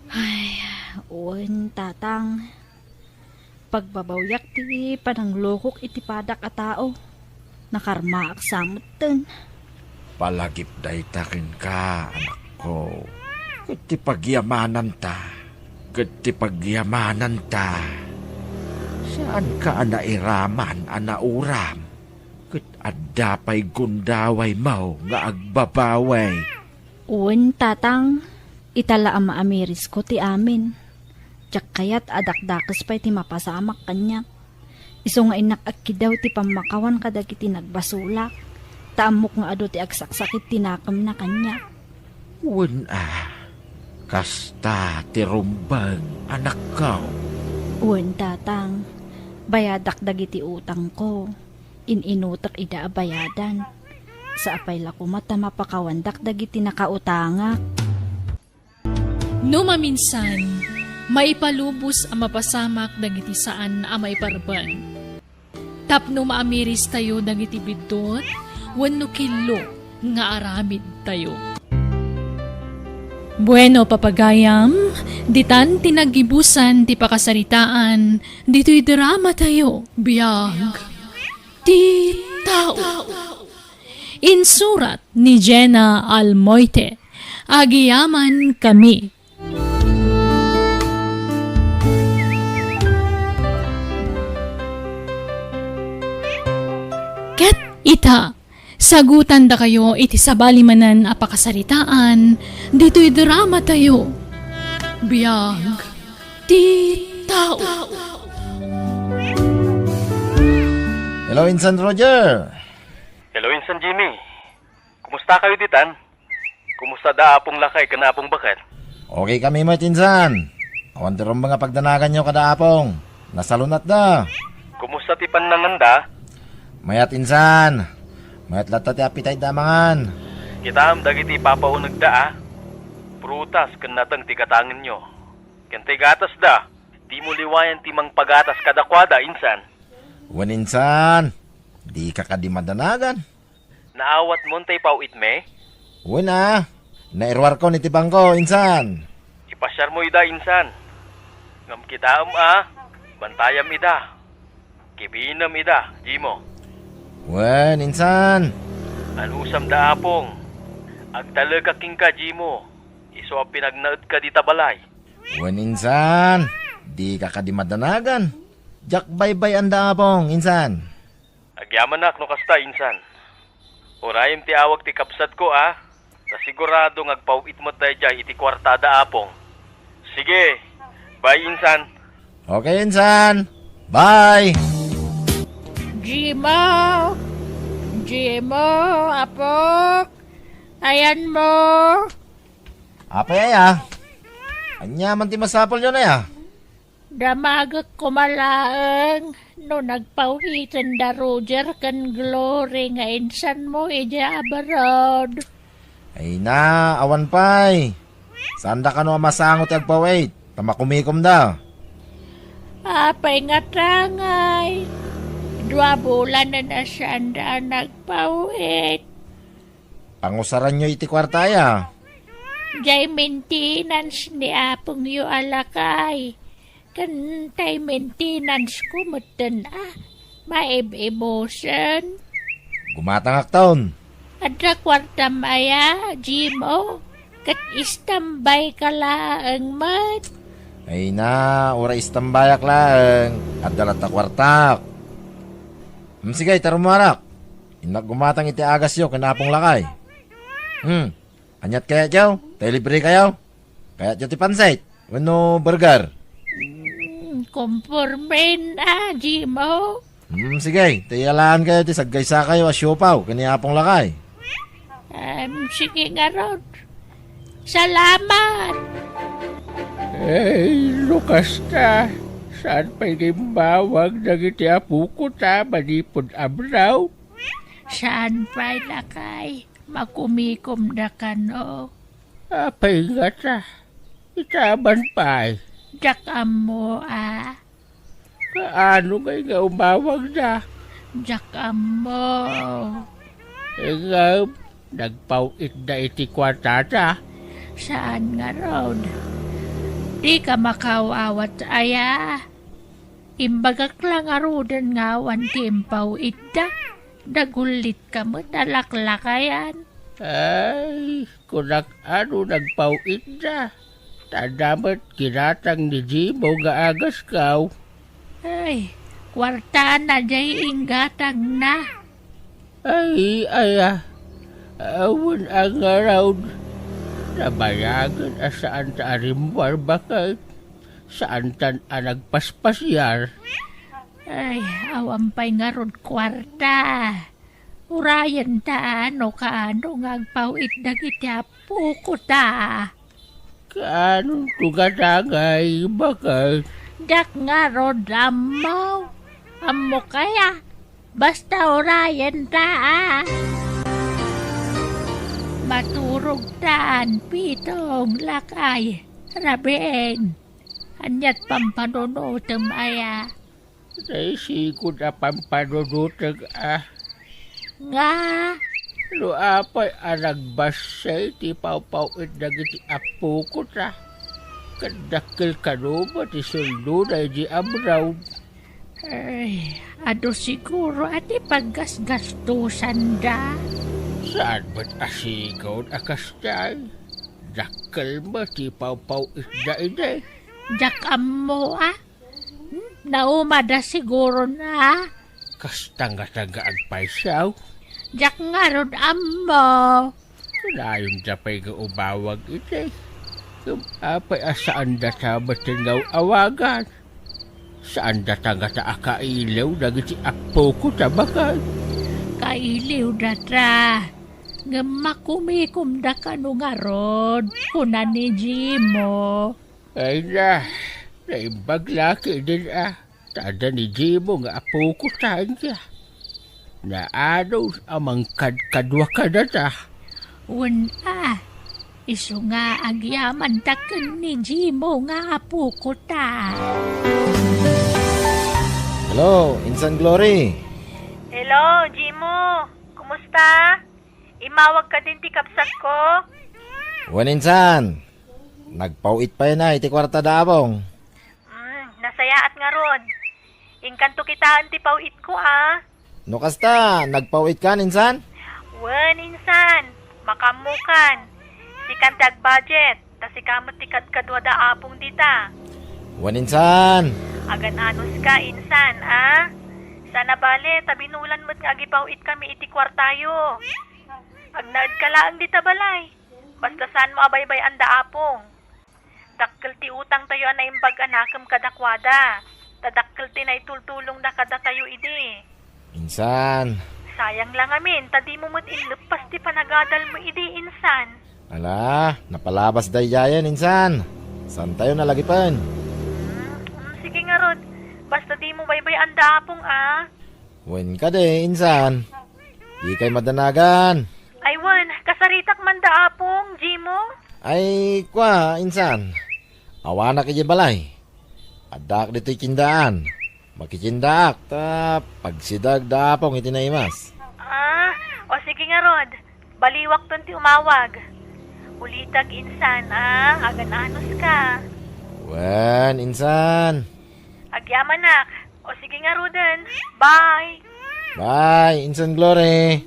Ay, uwan tatang. Pagbabawyak ti pananglukok iti padak a tao. Nakarma ak samot ten. Palagip day takin ka, anak ko. Iti pagyamanan ta. Iti pagyamanan ta. Saan ka nairaman, anauram? Kat adapay gundaway mau nga agbabaway. Uwan tatang. Itala ang maamiris ko ti amin. Tsak kayat adakdakas pa iti mapasamak kanya. Iso nga inakakki daw ti pamakawan kadag iti nagbasulak. Taamok nga ado ti agsaksakit tinakam na kanya. Kasta ti rumbag, anak ko. Uwan tatang, bayadak dagiti utang ko. Ininutak ida bayadan. Sa apay lakumata mapakawandak dagiti nakautangak. No maminsan, maipalubos ang mapasamak dagiti saan ang maiparban. Tapno maamiris tayo dagiti bidot, wenno kilo nga aramid tayo. Bueno, papagayam, ditan tinagibusan ti pakasaritaan, dito'y drama tayo, biyag, ti tao. Insurat ni Jenna Almoite, agiyaman kami. Ket ita, sagutan da kayo iti sabalimanan a pakasaritaan, dito'y drama tayo. Biyag, ti tao. Hello, Insan Roger. Hello, Insan Jimmy. Kumusta kayo, Titan? Kumusta da apong lakay kana apong bakat? Okay kami mo, Insan. Awan dirong mga pagdanagan nyo kada apong. Nasalunat da. Kumusta ti pananganda? Mayat, Insan. Mayat lata ti apitay damangan. Kita am dagiti papaunag da, ah. Prutas ken natang ti katangen nyo. Ken ti gatas da. Di mo liwayan ti mang pagatas kadakwada, Insan. Wan, Insan. Di ka kadimadanagan. Naawat mo tay pauit me? Wan nairwar ko ni tibang ko, Insan. Ipasyar mo ida, Insan. Ngam kita am, ah. Bantayam ida. Kibinam ida, Jimo. Wan, Insan. Anusam da apong. Agtalag king ka, Jimo. Iso ang pinagnaad ka di tabalay. Wan, Insan. Di ka kadimadanagan. Jak bye-bye anda apong, Insan. Agyaman nak no kasta, Insan. Urayim ti awag ti kapsat ko, ah. Kasigurado ngagpauit mo tayo dyan iti kwartada apong. Sige, bye, Insan. Okay, Insan. Bye! Jimo! Jimo, apok! Ayan mo! Apay ay Anyaman ti masapol yun ay Damagak kumalaang no nagpauhitan da Roger kan Glory nga insan mo ija abarod. Ay na, awan pay. Sanda ka no masangot agpawait. Tamakumikom da. Apay nga tangay. 2 bulan na sanda nagpauhit. Pangusaran nyo iti kwartaya. Jay maintenance ni apong yu alakay. Kantay maintenance ko matan maib-ibosan. Gumatangak taon. Adra kwarta maya, Jimo. Kat istambay ka laang mat. Ay na, ora istambayak lang. At dalata kwartak. Sige, tarumarak. Inak gumatang iti agas yo, kinapong lakay. Anyat kaya jaw? Tayo libre kayo? Kaya jaw ti pansait? Wano burger? Kompormen Jimo. Sige, tayalaan kayo ti saggaysa kayo asyopaw, kinapong lakay. Sige nga Rod. Salamat. Ay, lukas ka. Saan pa'y gimbawag na iti apo ko ta, manipod abraw? Saan pa'y lakay? Makumikom na ka no. Apay nga ta. Itaman pa'y. Jakam mo Kaano kay nga umawag na? Jakam mo. Nga, nagpauit na iti kwartata. Saan nga Rod? Di ka makawawat aya. Imbagak lang arudan nga wan timpaw ita. Dagulit ka mo talaklakayan. Ay, kunak ano nagpauit na. Tadamat kinatang ni Jimo nga agas kaw. Ay, kwarta na jay inggatang na. Ay, awan ang around. Nabayagan saan ta arimwar bakit? Saan tan nagpaspasyar? Ay, awampay nga rod kwarta. Urayan ta ano kaano nga agpawit dagiti apo ko ta. Kaanong tugatangay bakit? Dak nga rod amaw. Amo kaya. Basta urayan ta Maturog taan, pitong, lakay, rabeng. Anyat pampanunutem aya. Naisikod na pampanunutag Nga, No apay anagbasay ti pawpawid dagiti apo ko ta. Kadakil kanuba ti suldo na di abraw. ay, ado siguro ati paggasgastusan da. Saan ba't asigaw akas tay? Dakil mo ti pawpawid na ide. Jakam mo naumada siguro na. Kastanga-tanga ang paisaw. Jak nga ron ammo. Layon da pa'y gaubawag ite. Apay asaan da ta matinaw awagan. Saan da ta nga ta akailaw nagiti apo ko tabakan. Kailiw da ta. Nga makumikum da ka no nga ron. Kunan ni Jimo. Ay na, naimbag laki din Tada ni Jimo nga apo ko saan ka. Na ano amang kadwa ka na ta. Iso nga agyaman taken ni Jimo nga apo ko ta. Hello, Insan Glory. Hello, Jimo. Kumusta? Imawag ka din ti kapsat ko? Wan Insan. Nagpauit pa yun iti kwarta dabong. Nasayaat nga ron. Inkanto kitaan ti pauit ko No kasta, nagpauit ka Insan? Wen, insan. Makamukan. Sikan tag budget. Ta si kamot ti kadkadwa da apong dita. Wan Insan. Agan anos ka, insan, Sana bale, tabinulan mo't nga agipauit kami iti kwartayo. Agnaad ka laang dita balay. Basta saan mo abaybay anda apong. Dakkel ti utang tayo na imbag anakam kadakwada. Tadakkel ti na itultulong na kada tayo idi. Insan. Sayang lang amin, tadi mo mo't inlupas ti panagadal mo idi, insan. Ala, napalabas dayayan Insan. Saan tayo nalagipan? Sige nga Rod, basta di mo baybay anda apong Wen ka de Insan. Di kay madanagan. Ay wan, kasaritak man da apong, Jimo. Ay, kwa, Insan. Awana kay balay. Adak dito'y kindaan. Makikindak, ta pagsidag dapong itinaimas. O sige nga Rod, baliwak ton ti umawag. Ulitag insan, agananos ka. Wen, insan. Agyaman nak. O sige nga, Ruden. Bye! Bye, insan Glory.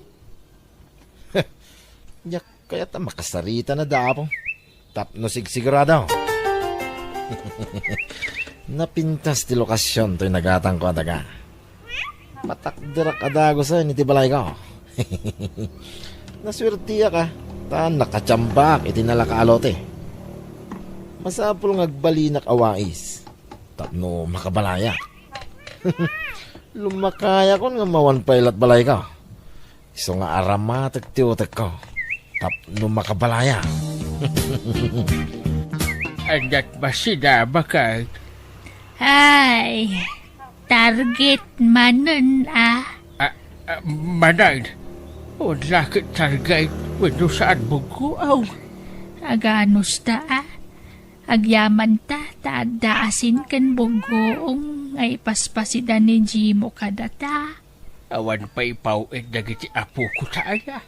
Yak, kaya ta makasarita na dapo. Tapno sigurado. Napintas ti lokasyon to'y nagatang ko ataga. Matakdirak adago sa ni tibalay ko. Naswertiya ka. Ta nakachambak iti nalakaalote. Masapul ngagbalinak awais. Tapno makabalaya. Lumakaya ko nga mawan pailat balay ka. Iso nga aramatag tiutek ko. Tapno makabalaya. Andat ba sida bakal? Ay, target manon Manay, o lakit target wano saan buguaw. aganos ta agyaman ta taadaasin kan bugoong ay paspasida ni Jimo kadata. Awan pa ipawid dagiti apo ko taaya.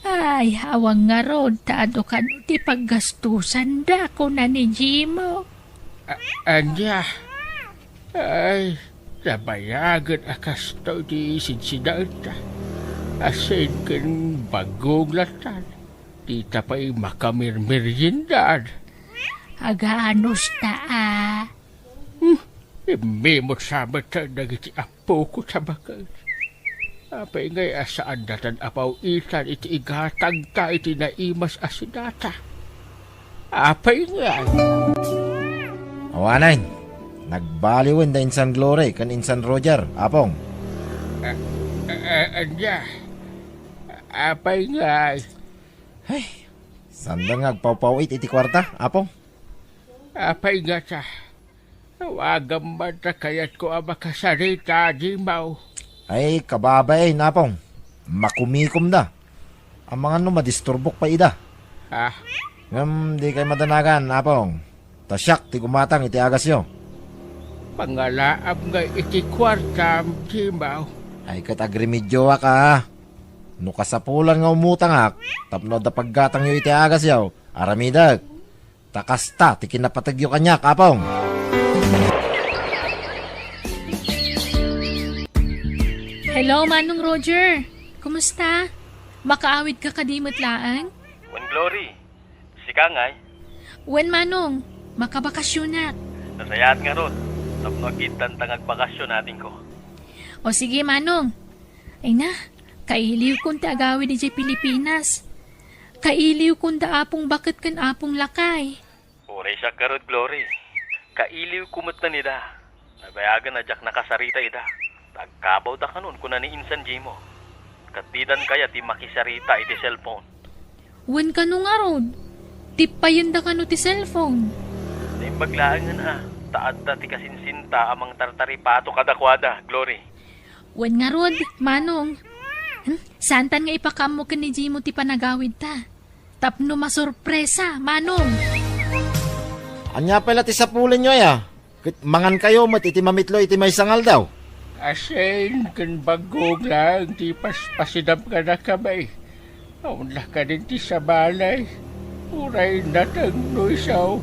Ay, awang nga rod, taado ka no ti paggastusan da ko na ni Jimo. Anya, ay, nabayagan akas tao di sinsidaan ta. Asin kan bagong latan, di tapay makamirmiryendaan. Agaanos ta Imimot sabat ta dagiti apo ko sa bakal. Apay ngay asaan datan apaw itan iti igatag ta iti naimas asidata. Apay ngay. Awanan, nagbaliwan da insan Glory kan insan Roger, apong. Anya, apay ngay. Ay, sanda ngagpawpawit iti kwarta, apong. Apay nga ta. Wagam ba ta kayat ko makasarita, Jimaw. Ay, kababay, napong. Makumikom na. Ang mga madisturbok pa ida. Di kayo madanagan, napong. Tasyak, ti kumatang, iti agas yo. Pangalaab nga iti kwarta, Jimaw. Ay, kat agrimidyo ka. No kasapulan nga umutangak, tapno da paggatang yo iti agas yo. Aramidag. Takasta, ti kinapatagyo kanyak, apong. Hello, Manong Roger. Kumusta? Makaawid ka kadimot laang? Wen Glory, sika ngay. Wen, Manong, makabakasyon na. Nasayat nga ron. Tapno agitan tangag bakasyon natin ko. O sige, Manong. Ay na, kailiw kong taagawid di Pilipinas. Kailiw kong apong bakit kan apong lakay. Uray siya karod, Glory. Kailiw kumot na nida. Nabayagan na jak nakasarita ida. Tagkabaw da kanon kuna ni insan Jimo. Katidan kaya ti makisarita iti cellphone. Wen ka nung arod. Tipayon da ka no ti cellphone. Naimbaglaan nga taad da ti kasinsinta amang tartaripato kadakwada, Glory. Wen nga rod, Manong. Santan nga ipakamo ka ni Jimo ti panagawid ta. Tapno masurpresa, Manong. Anya pala ti sapulin nyo ya. Mangan kayo mat iti mamitlo iti may sangal daw. Asin, kan bagog lang, di pasidam ka na kamay. Aunla ka din ti sa balay. Uray natang no isaw.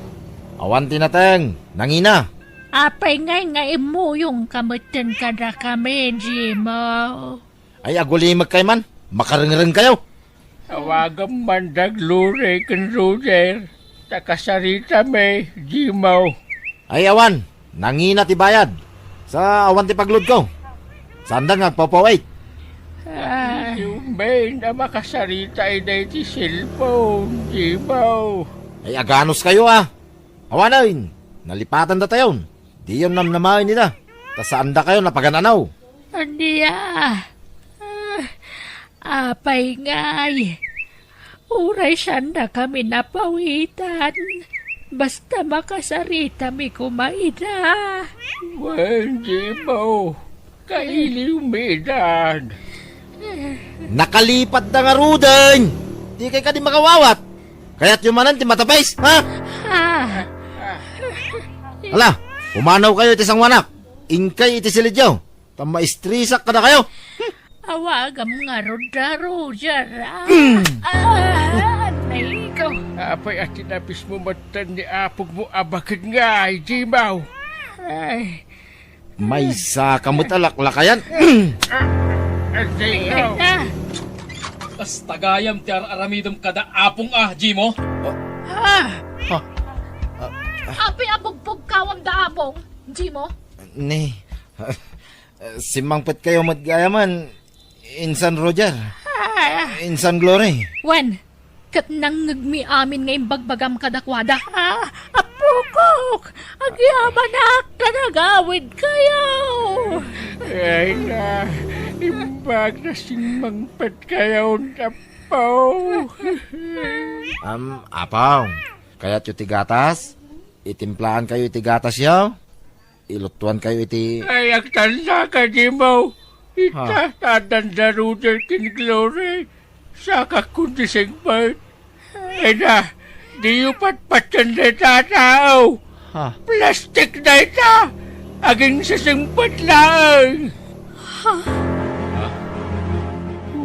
Awan tinateng, nangina. Apay nga imuyong kamutan ka na kami, Jimo. Ay agulimag kay man, makareng kayo. Awagam mandag lure kan Roger. Takasarita may, Jimaw. Ay awan, nangina ti bayad. Sa awan ti paglod ko. Sanda nga papawait. Yung may na makasarita ay na iti cellphone, Jimaw. Ay aganos kayo Awanan, nalipatan da tayon. Di yun namnamain nila. Ta saan da kayo napagananaw. Andiya. Apay ngay. Uray sanda kami napawitan. Basta makasarita mi kumaida. Hindi mo. Kailiw medan. Nakalipat na nga rudeng. Di kay ka di makawawat. Kaya't yumanan ti matapais, ha? Hala, umanaw kayo iti sangwanak. Ingkay iti silidyaw. Tamaistrisak ka na kayo. Awagam nga Roger. Naigaw. Apay at tinapis mo matan ni apog mo abakad nga ay Jimaw. Ay, May sa kamot alaklakayan. Aday ikaw. Tas tagayam ti aramidom kada apong Jimo. Api abog-bog kawam da apong, Jimo. Ni, si Mangpet kayo matgayaman. Insan Roger. Insan Glory. Wen, kat nang ngagmi amin ngayong bagbagam kadakwada. Apukok! Agyabanak ka nagawid kayo! Ay na, imbag na Mangpet kayo tapaw. Apaw. Kaya't yung tigatas. Itimplahan kayo itigatas yaw. Ilutuan kayo iti... Ay, agtanda ka, Jimaw. Itatadan na Roger kin Glory. Saka kundi Singpet. Ay na, di yung patpatan na tatao. Plastic na ita. Aging sa Singpet lang.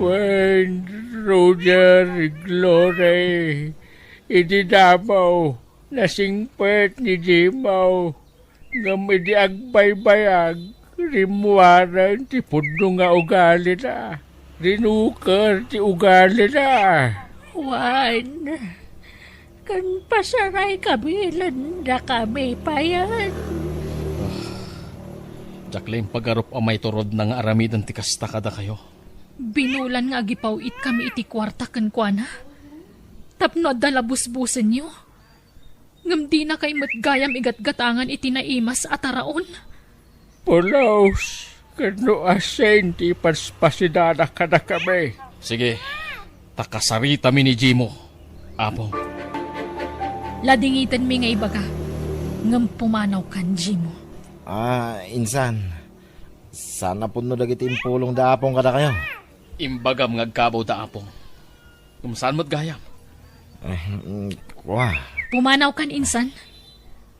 When Roger Glory, idinabaw na Singpet ni Jimaw. Ngam idi agbaybayag, rimuaran ti puno nga ugali na. Rinukar ti ugali na. Wan, kan pasaray kabilan na kami pa yan. Jacqueline, pag-arup amay turod ng aramidan ti kasta kada kayo. Binulan nga agipaw it kami iti kwarta kan kuana. Tapno dalabusbusan nyo. Ngam di na kay matgayam igat-gatangan iti naimas at araon. Pulaos, kano asen ti paspasidana ka na kami. Sige, takasarita mi ni Jimo. Apong. Ladingitan mi nga ibaga. Ngam pumanaw kan, Jimo. Insan. Sana po no dagiti impulong daapong kada kayo. Imbagam ngagkabaw da apong. Kung saan mo't gayam? Pumanaw kan, insan.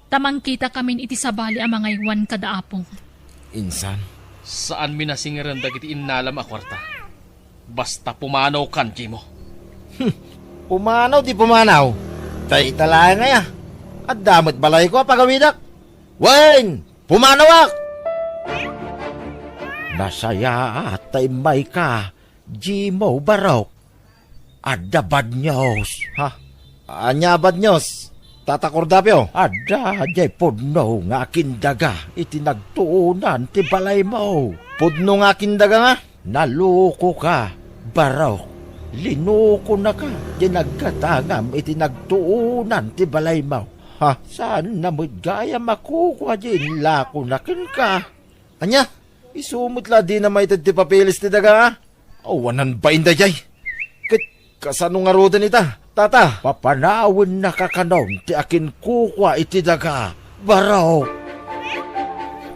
Tamang kita kamin iti sabali ang mga iwan kadaapong. Insan? Saan minasingaran dagiti inalam a kwarta? Basta pumanaw kan, Jimo. Pumanaw di pumanaw. Tay italaya nga ya. At damot balay ko pagawidak. Wayne! Pumanawak! Nasaya at taimay ka, Jimo Barok. Ada bad news. Anya bad news? Tatakordapyo? Ada jay pudno nga kindaga itinagtuunan ti balay mo. Pudno nga kindaga nga? Naluko ka, Barok. Linuko na ka, di nagkatangam itinagtuunan ti balay mo. Saan na mo't gaya makukuha din lako na ka? Anya, isumutla di na may ti papilis ti daga. Awanan ba inda jay? Kasano nga roda nita? Tata, papanawin na kakanon ti akin kukuha iti daga. Baraw!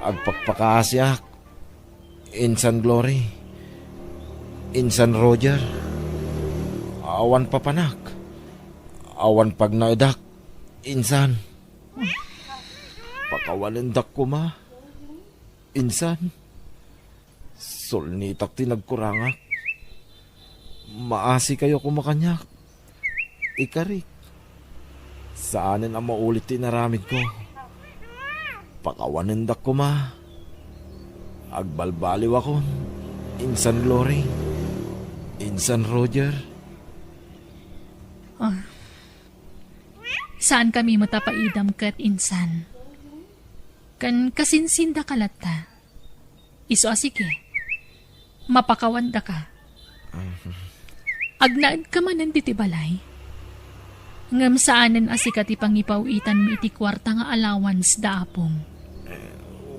Agpakpakasyak. Insan Glory. Insan Roger. Awan papanak. Awan pag naidak. Insan. Pakawalandak ko ma. Insan. Sulnitak tinagkurangak. Maasi kayo kumakanyak. Ikarik. Saanin ang maulit tinaramid ko. Pakawanindak ko ma. Agbalbaliw ako. Insan Glory. Insan Roger. Saan kami matapaidam kat, insan? Kan kasinsinda kalata. Iso asike. Mapakawanda ka. Agnaad ka manan diti balay. Ngam saanan asikat ipangipawitan mi iti kwarta nga allowance da apong.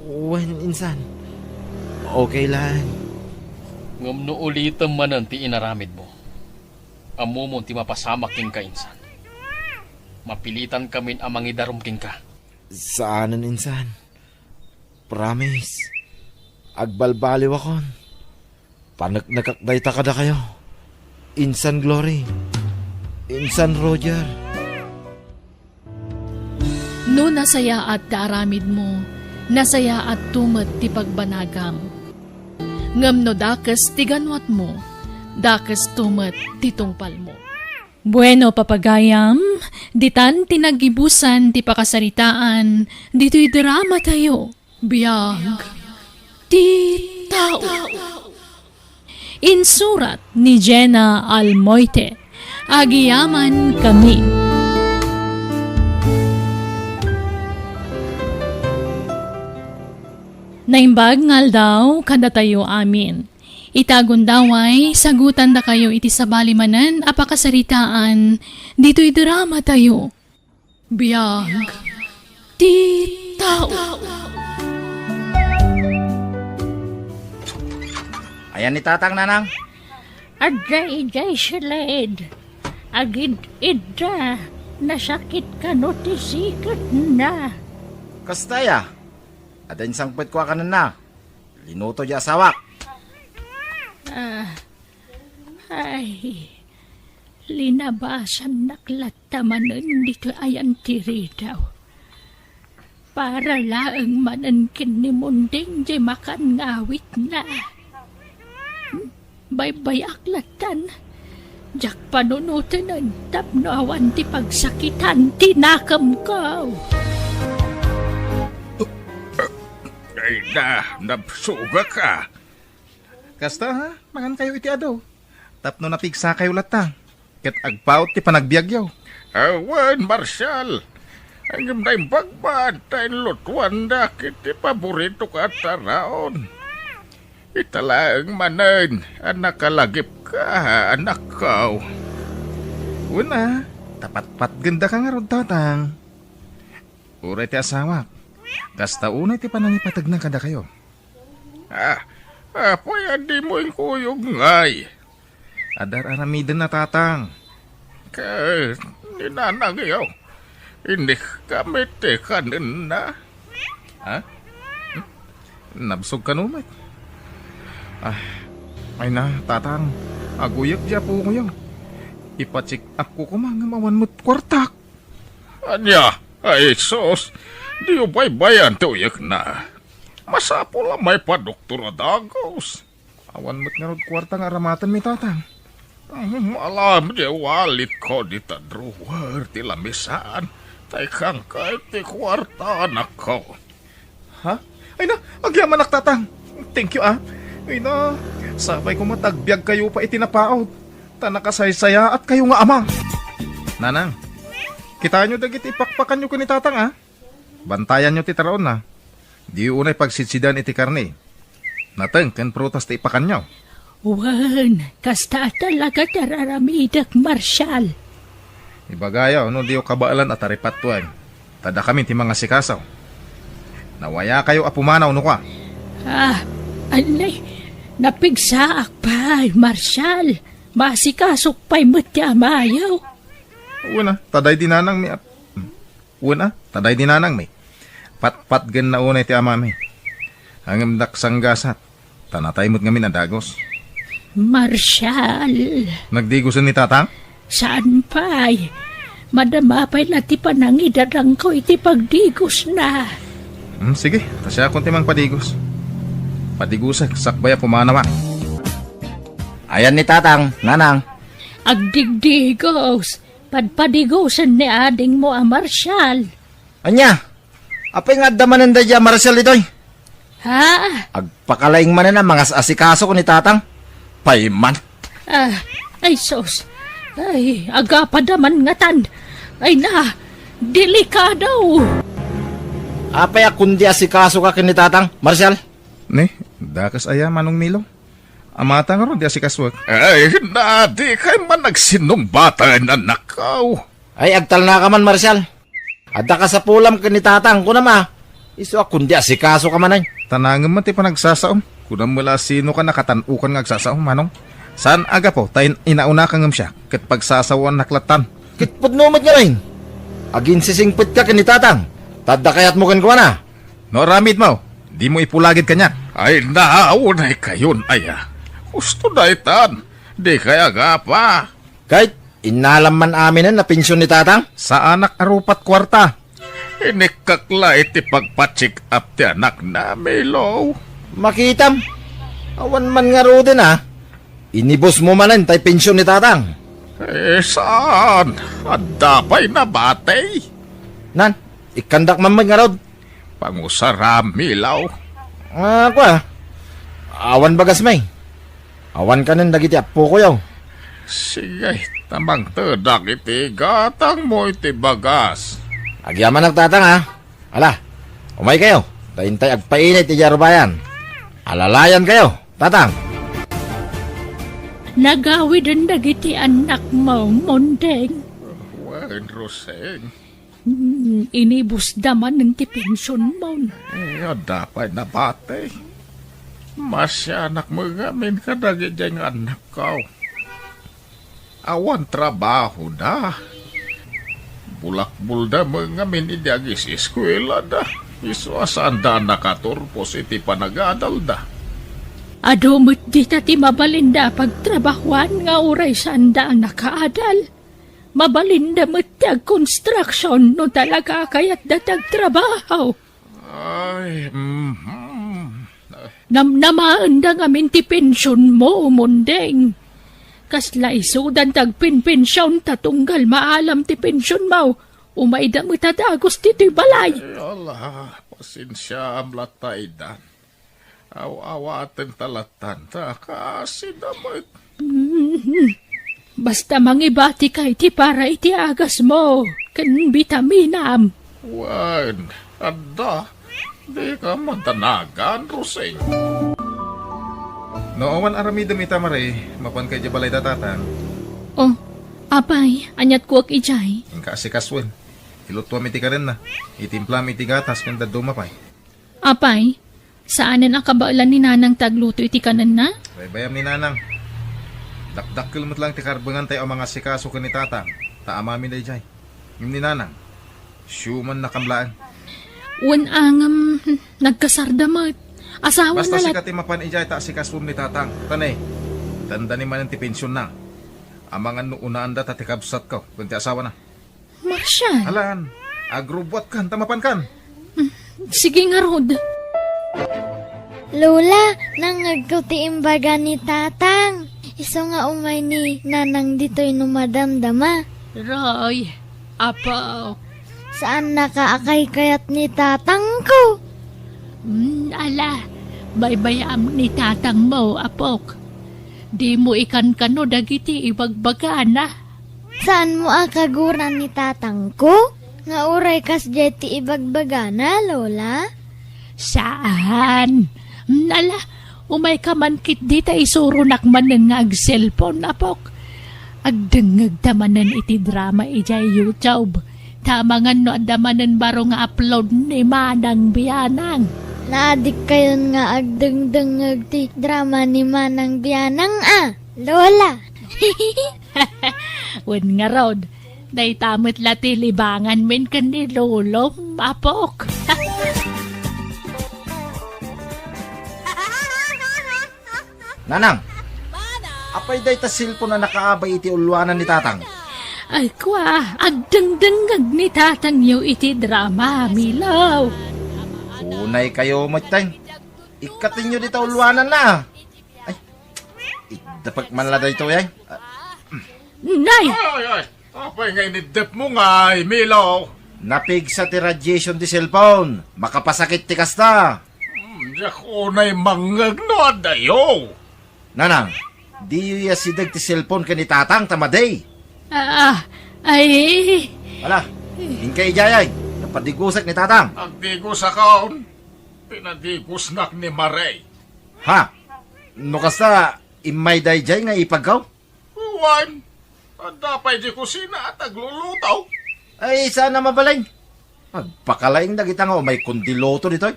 Wen, insan. Okay lang. Ngam no ulitam manan ti inaramid mo. Amo mo ti mapasamak king ka, insan. Mapilitan kamin amang idarom king ka. Saanan, insan? Promise. Agbalbaliw akon. Panagnakakday ta kada kayo. Insan Glory. Insan Roger. No nasaya at kaaramid mo, nasaya at tumat ti pagbanagam. Ngam no dakas ti ganwat mo, dakas tumat ti tungpal mo. Bueno, papagayam, ditan tinagibusan ti pakasaritaan, dito'y drama tayo. Biyag, ti tao. Insurat ni Jenna Almoite. Agiyaman kami. Naimbag ngal daw kada tayo amin. Itagon daway, sagutan da kayo iti sabalimanan, apakasaritaan, dito'y drama tayo. Biyag, ti tao. Ayan ni Tatang, Nanang. Aday silid. Agid idda. Nasakit ka no ti sikat na. Kastaya. Adain sangpet ko kanan na. Linuto di asawak. Ay, linabasan naklataman dito ayan tiri daw. Para laang manankin ni munding di makan ngawit na. Baybay aklatan. Jak panunutin ang tapnawan ti pagsakitan tinakam ka. Ay na, napsuga ka. Kasta ha, mangan kayo iti adaw. Tapno napigsa kayo lata. Ket agpaot ti panagbiagyaw. Awan, Marshal. Ang day bagbantay lutuan da kiti paborito ka taraon. Italaang manan, anak kalagip ka, anak kaw. Una, tapat-pat ganda ka nga ron, Tatang. Uray ti asawa. Kasta unay ti panangipatag na kada kayo. Apoy, adi mo yung kuyog ngay. Adar aramidan na, Tatang. Kaya, ninanang yaw. Hindi kami tekanin na. Ha? Nabsog ka numay. Ay na, Tatang. Aguyag dya po ko yun. Ipatsik up ko kumangamawan mo't kwartak. Anya, ay sos. Di yung baybayan tuyak na. Masapo lang may pa-doktor na dagos. Awan mo't nga rod kwarta nga aramatan mi, Tatang. Alam di walit ko di tadruwer ti lamisaan. Taikang kahit ti kwarta anak ko. Ha? Ay na, agyaman ak, Tatang. Thank you, Ay na, sabay ko matagbiag kayo pa itinapaot. Tanakasaysaya at kayo nga ama. Nanang, kita nyo dagit ipakpakan nyo ko ni Tatang, Bantayan nyo ti taraon na. Di unay pagsitsidan iti karne. Nateng, ken prutas ti ipakan nyo. Wan, kasta talaga tararamidak, Marshal. Ibagaya, di yung kabaalan at aripatuan. Tada kami ti mga sikasaw. Nawaya kayo apumanaw no ka. Alay, napigsaak pa, Marshal. Masikasok pa'y matiyamayaw. Una, taday dinanang mi. Una, taday dinanang mi. Pat-pat gen na unay ti ama mi. Ang imdak sanggasat. Tanatay mo't ngamin na dagos. Marshal. Nagdigusan ni Tatang? Saan pa'y? Madama pa'y lati panangidadang ko iti pagdigos na. Sige, tasya akong timang padigos. Padigusag, sakbaya pumanawa. Ayan ni Tatang, Nanang. Agdigdigos. Padpadigosan ni ading mo, Marshal. Anya, apay nga damanan da dya, Marshal itoy. Ha? Agpakalaing man na mga asikaso ko ni Tatang. Payman. Ay sos. Ay, agapadaman nga tan. Ay na, delikado. Apay akundi asikaso ka kini Tatang, Marshal. Ne, dakas aya manong Milo. Amata nga ron di asikaswag. Ay, nadi kay man nagsinumbatan anak kaw. Ay, agtal na ka man, Marshal. Ada ka sa pulam kini Tatang ko na Iso akundi asikaso ka man ay. Tanangin man ti panagsasaom. Kunam mula sino ka nakatanukan nga agsasaom, manong. Saan aga po, tayo inauna kang siya, kat pagsasawan naklatan. Kitpud numad nga rin. Agin sisingpit ka kini Tatang. Tada kayat mo kan ko na. No, ramid mo. Di mo ipulagid kanya. Ay, naunay kayon, aya. Gusto na itan. Di kaya gapa. Kahit inalam man amin na pensyon ni Tatang. Sa anak arupat kwarta. Inikakla iti pagpatsik up ti anak na Milo. Makitam. Awan man nga ro din Inibos mo manan tay pensyon ni Tatang. Saan? Adapay na batay. Nan, ikandak mamay nga rod. Pangusaram, milaw. Kwa. Awan bagas may. Awan ka nang dagiti apo ko yaw. Sige, tamang tedak iti gatang mo iti bagas. Agyaman nagtatang ha. Ala, umay kayo. Taintay agpainit ti Jarbayan. Alalayan kayo, tatang. Nagawid ang dagiti anak mo, Mondeng. Wen, Roseng. Inibus daman ng ti pensyon mo. Adapay na batay. Masya anak mo gamin ka dagi dyan anak ko. Awan trabaho da. Bulak-bulda mo ngamin idagis eskwela da. Iso asanda nakaturpos iti panagadal da. Adumot di ti mabalinda pagtrabahuan nga uray sanda ang nakaadal. Mabalinda mo ti construction no talaga kayat datag trabaho. Ay, Namnamaan da ngamin ti pensyon mo, Mondeng. Kasla isudan tag pinpensyon tatunggal maalam ti pensyon mo. Umayda mo tadagos ti balay. Allah, pasensya am lataydan. Aw-awaten talatan ta kasi damay. Basta mangibati kay ti para iti agas mo. Kan bitaminam. Wan, adda. Di ka matanagan, Roseng. Nooman arami damita maray, mapan kay jabalay datatan. Oh, apay, anyat ko ak ijay. Ang kaasikaswen. Ilutwa miti ka rin na. Itimpla miti gatas kanda dumapay. Apay, saanan ang kabailan ni Nanang tagluto iti kanan na? Baybayam ni Nanang. Dakdakil mo't lang ti karbangan tayo ang mga sikaso ka ni Tatang. Taamami na ijay. Yung ni Nanang. Siyuman na kamlaan. Wan angam, nagkasardamat. Asawa Basta na sikat mapan ijay ta sikaswom ni Tatang. Tanay, tanda ni man ti pensyon na. Amangan no unaan da tatikabsat ko. Kunti asawa na. Marshal. Alan, agrobot kan, tamapan kan. Sige nga, Rod. Lola, nangagko ti imbaga ni Tatang. Iso nga umay ni Nanang dito'y numadamdama. Roy, apo. Saan nakaakay kayat ni Tatang ko? Ala, baybayam ni Tatang mo, apok. Di mo ikan kano dagiti ibagbaga na. Saan mo akaguran ni Tatang ko? Nga uray kas jeti ibagbaga na, Lola? Saan? Ala, umay ka man kit di ta isuro nakmanan nga ag-cellphone, apok. Agdengag tamanan iti drama ijay YouTube. Tamangan no adamanan baro nga upload ni Manang Bianang. Naadik kayon nga agdengdengag ti drama ni Manang Bianang Lola. Wen nga Rod, day tamit lati libangan min kan ni Lolo, apok. Nanang, apay day ta silpon na nakaabay iti ulwanan ni Tatang. Ay kwa, agdengdengag ni Tatang yu iti drama, milaw. Unay kayo matay. Ikatin nyo dito ulwanan na. Ay, idapag man la dito ay. Nay! Ay, apay nga inidep mo nga, milaw. Napig sa ti radiation di cellphone. Makapasakit ti kasta. Diyak unay mangag no adayo. Nanang, di yu yasidag ti cellphone ka ni Tatang tamaday. Ay... Wala, hingkay ijayay. Napadigusak ni Tatang. Agdigos akaon, pinadigos nak ni Maray. Ha? No kasta, imay dayjay nga ipagaw? Juan, adapay di kusina at aglulutaw. Ay, sana mabalay. Pagpakalaing na kita nga o may kundiloto dito.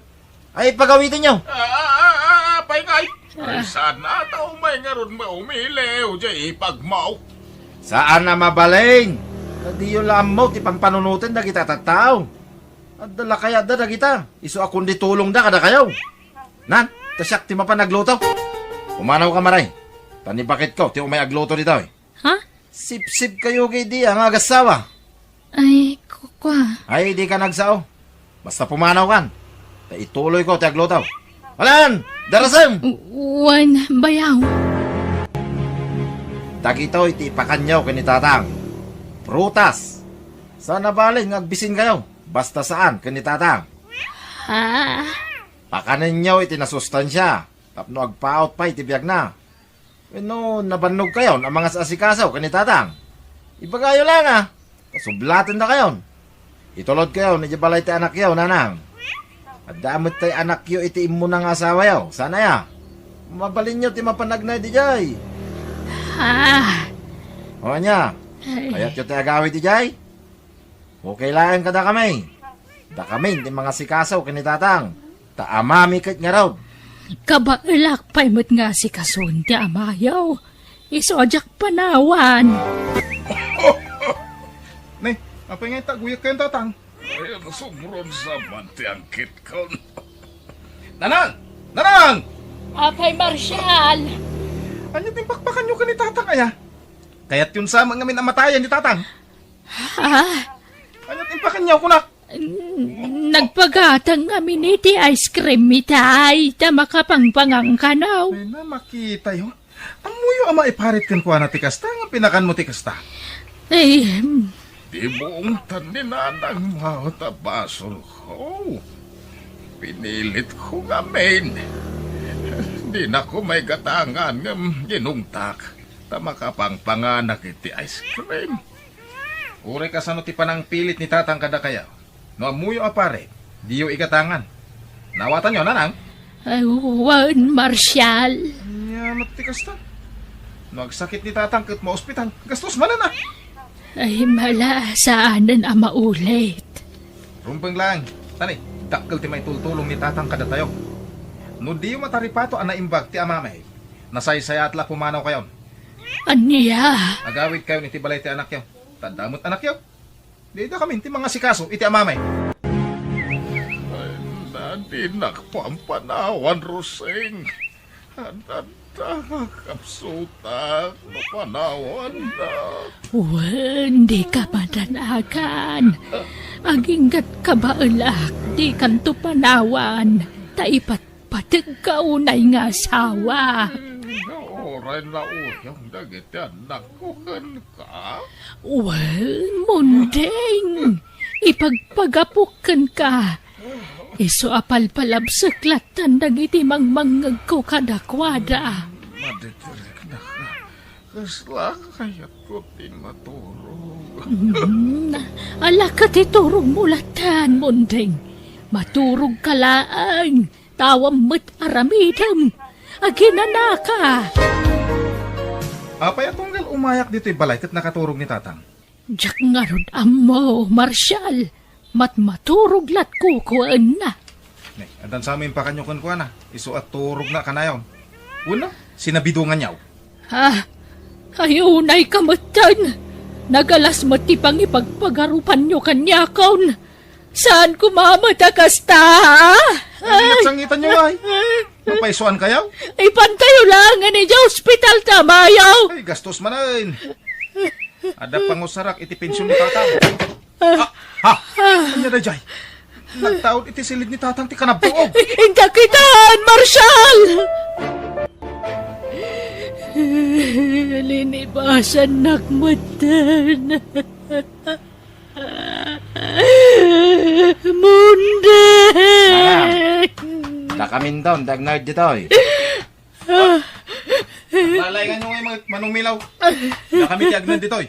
Ay, pagawitin nyo. Pay. Ay, sana tao may nga ron maumilew di ipagmaw. Saan na mabaling? Di yung lamaw, ti pampanunutin na kita tataw. At dala kaya da kita. Iso akong ditulong da kada kayo. Nan, tasyak ti mapanagluto. Umanaw ka maray. Tanibakit ko, ti umay agluto dito eh. Ha? Sip-sip kayo kay di ang agasawa. Ay, kukwa. Ay, di ka nagsao. Basta pumanaw kan. Ituloy ko, ti agluto. Walan! Darasem! Wan, bayaw. Dagito iti ipakanyaw kani tatang. Prutas. Sana balay ngagbisin kayo. Basta saan kani tatang. Ha? Pakaninyaw iti nasustansya. Tapno agpaot pa iti biyag na. No, nabannog kayo ang mga asikasaw kani tatang. Ibagayo lang ah. Kasublatan na kayo. Itulod kayo, nadya balay ti anak yaw, nanang. At damot tay anak yaw iti imo ng asawa yaw. Sana ya. Mabalin nyo ti mapanagnay di jay. Ha? O nya, ayat yun ti agawi di jay. Okay lang kada kami. Da kami, ti mga sikasaw kani tatang. Taamami kat nga raw. Kabailak pa'y mo't nga si kasun ti amayaw. Isojak panawan. Nay, apa nga itaguyak kayong tatang? Ay, sumron sa manti ang kitkon. Nanang! Nanang! Apay Marshal. Ano din pakpakan nyo ka ni tatang aya? Kaya't yun sa mga minamatayan ni tatang. Ha? Ano din pakanyaw ko na? Nagpagatang kami ni ti ice cream mitay. Tama ka pang pangangkanaw. Ay na makita yun. Amuyo ama iparit kan kuha na ti kasta. Ang pinakan mo ti kasta. Eh, Di buong taninanang maot a basol ko. Pinilit ko ngamin. Di na ko may gatangan ng ginungtak. Tama ka pang panganak iti ice cream. Ure ka sa no ti panang pilit ni tatang kada kaya. No amuyo apare. Diyo ikatangan. Nawatan nyo, nanang? wan Marshal. Yamat ti kasta. No agsakit ni tatang kat ma-ospital. Gastos man na. Ay mala, saanan ang maulit. Rumpang lang. Tani, dakkel ti may tultulong ni tatang kada tayo. No diyo mataripato ang naimbag ti amamay. Nasaysaya atla pumanaw kayon. Aniya? Agawid kayo ni ti balay ti anak yaw. Tandamot anak yaw. Di na kami ti mga sikaso iti amamay. Di nakpampanawan, Roseng. Kapsutak no panawan na. Hindi ka madanagan. Aginggat ka ba alak, di kanto panawan. Taipat patag kaunay nga asawa. Oray na uyang dagiti anak ko ka. Mundeng. Ipagpagapukan ka. Iso apal palabsaklat tandang iti mangmangag ko kadakwada. Maditirik na ka. Kasla kayat ko tin maturog. Ala ka titurog mulatan, Mundeng. Maturog ka laang. Tawam mo't aramidam. Aginana ka. Apay atunggal umayak dito'y balay kat nakaturog ni tatang. Diyak nga rod amo, Marshal. Maturog lat kukuan na. Nay, adan sa amin pa kanyo kan kuha na. Iso at turog na kanayon. Una, sinabidungan yaw. Ha? Ayunay kamatan. Nagalas mati pang ipagpagarupan nyo kanyakon. Saan kumamata kasta? Ay, nagsangitan nyo ay. Napaisuan kayaw? Ay, pantayo lang. Ano dyan, hospital tamayaw. Ay, gastos manan. Ada pangusarak iti pensyon ni tatang. Ano na jay? Nagtaon iti silid ni tatang ti kanabtuog. Inda kitaan, Marshal! Linibasan nakmatan. Mundeng! Da kami doon, dagnard ditoy. Lalay nga nyo ngayon manong milaw. Na kami tiagnan ditoy.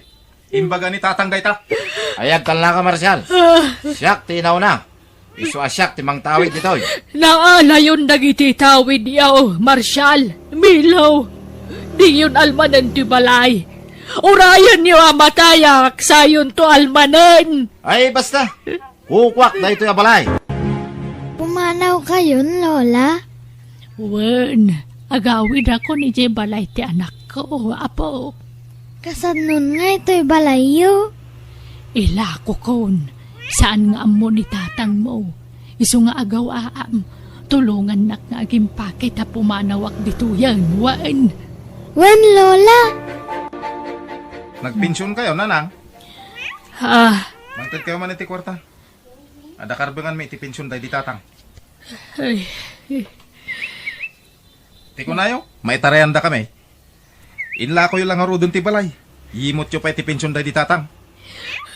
Imbaga ni tatang gayta. Ayag tal na ka, Marshal. Siyak, tinaw na. Iso asyak, timang tawid ditoy. Naala yun nagiti tawid yaw, Marshal. Milaw. Di yun almanan ti balay. Urayan niyo amatayak, sayon to almanan. Ay, basta. Kukwak na ito yung balay. Pumanaw kayon, Lola? Wen, agawid ako ni Jay balay ti anak ko, apo. Kasad nun nga ito'y balayo. Ilako kon, saan nga amo ni tatang mo? Iso nga agaw aam, tulungan nak nga aging pakit ha pumanawak dito yan, wen. Wen, Lola? Nagpensyon kayo, nanang? Ha? Mangtad kayo man iti kwarta. Ada karbangan may iti pensyon tayo di tatang. Ay. Ti ko nayo, may tarayan da kami. Inla ko yung lang haro dun ti balay. Yimot yo pa iti pensyon day di tatang.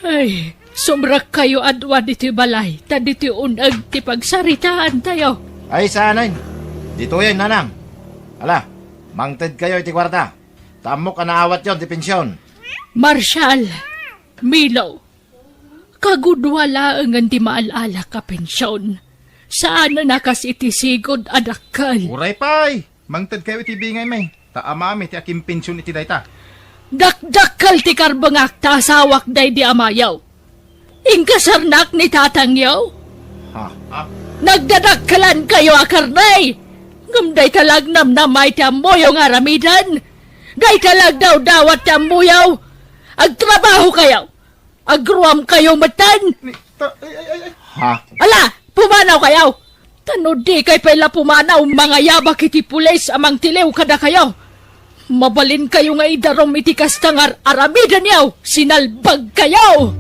Ay, sumra kayo adwa dito balay. Ta dito unag ti pagsaritaan tayo. Ay, saanan. Dito yan, nanang. Ala, mangted kayo iti kwarta. Tamok ka naawat yon, ti pensyon. Marshal, Milo, kagudwala ang di maalala ka pensyon. Saan na nakas itisigod adakal? Uray pay! Mangted kayo iti bingay may. Taamami ti aking pensyon iti dayta. Dakdakal ti karbangak ta asawak day di amayaw. Ingkasarnak ni tatangyaw. Ha? Nagdadakkalan kayo akarnay. Ngamday talag namnamay ti amoyaw nga ramidan. Day talag daw dawat ti amoyaw. Agtrabaho kayo. Agruam kayo matan. Ha? Ala, pumanaw kayo. Tanod di kay pala pumanaw mga yabak iti pulis amang tilew kada kayo. Mabalin kayo nga idarom iti kastangar aramidan yaw. Sinalbag kayo.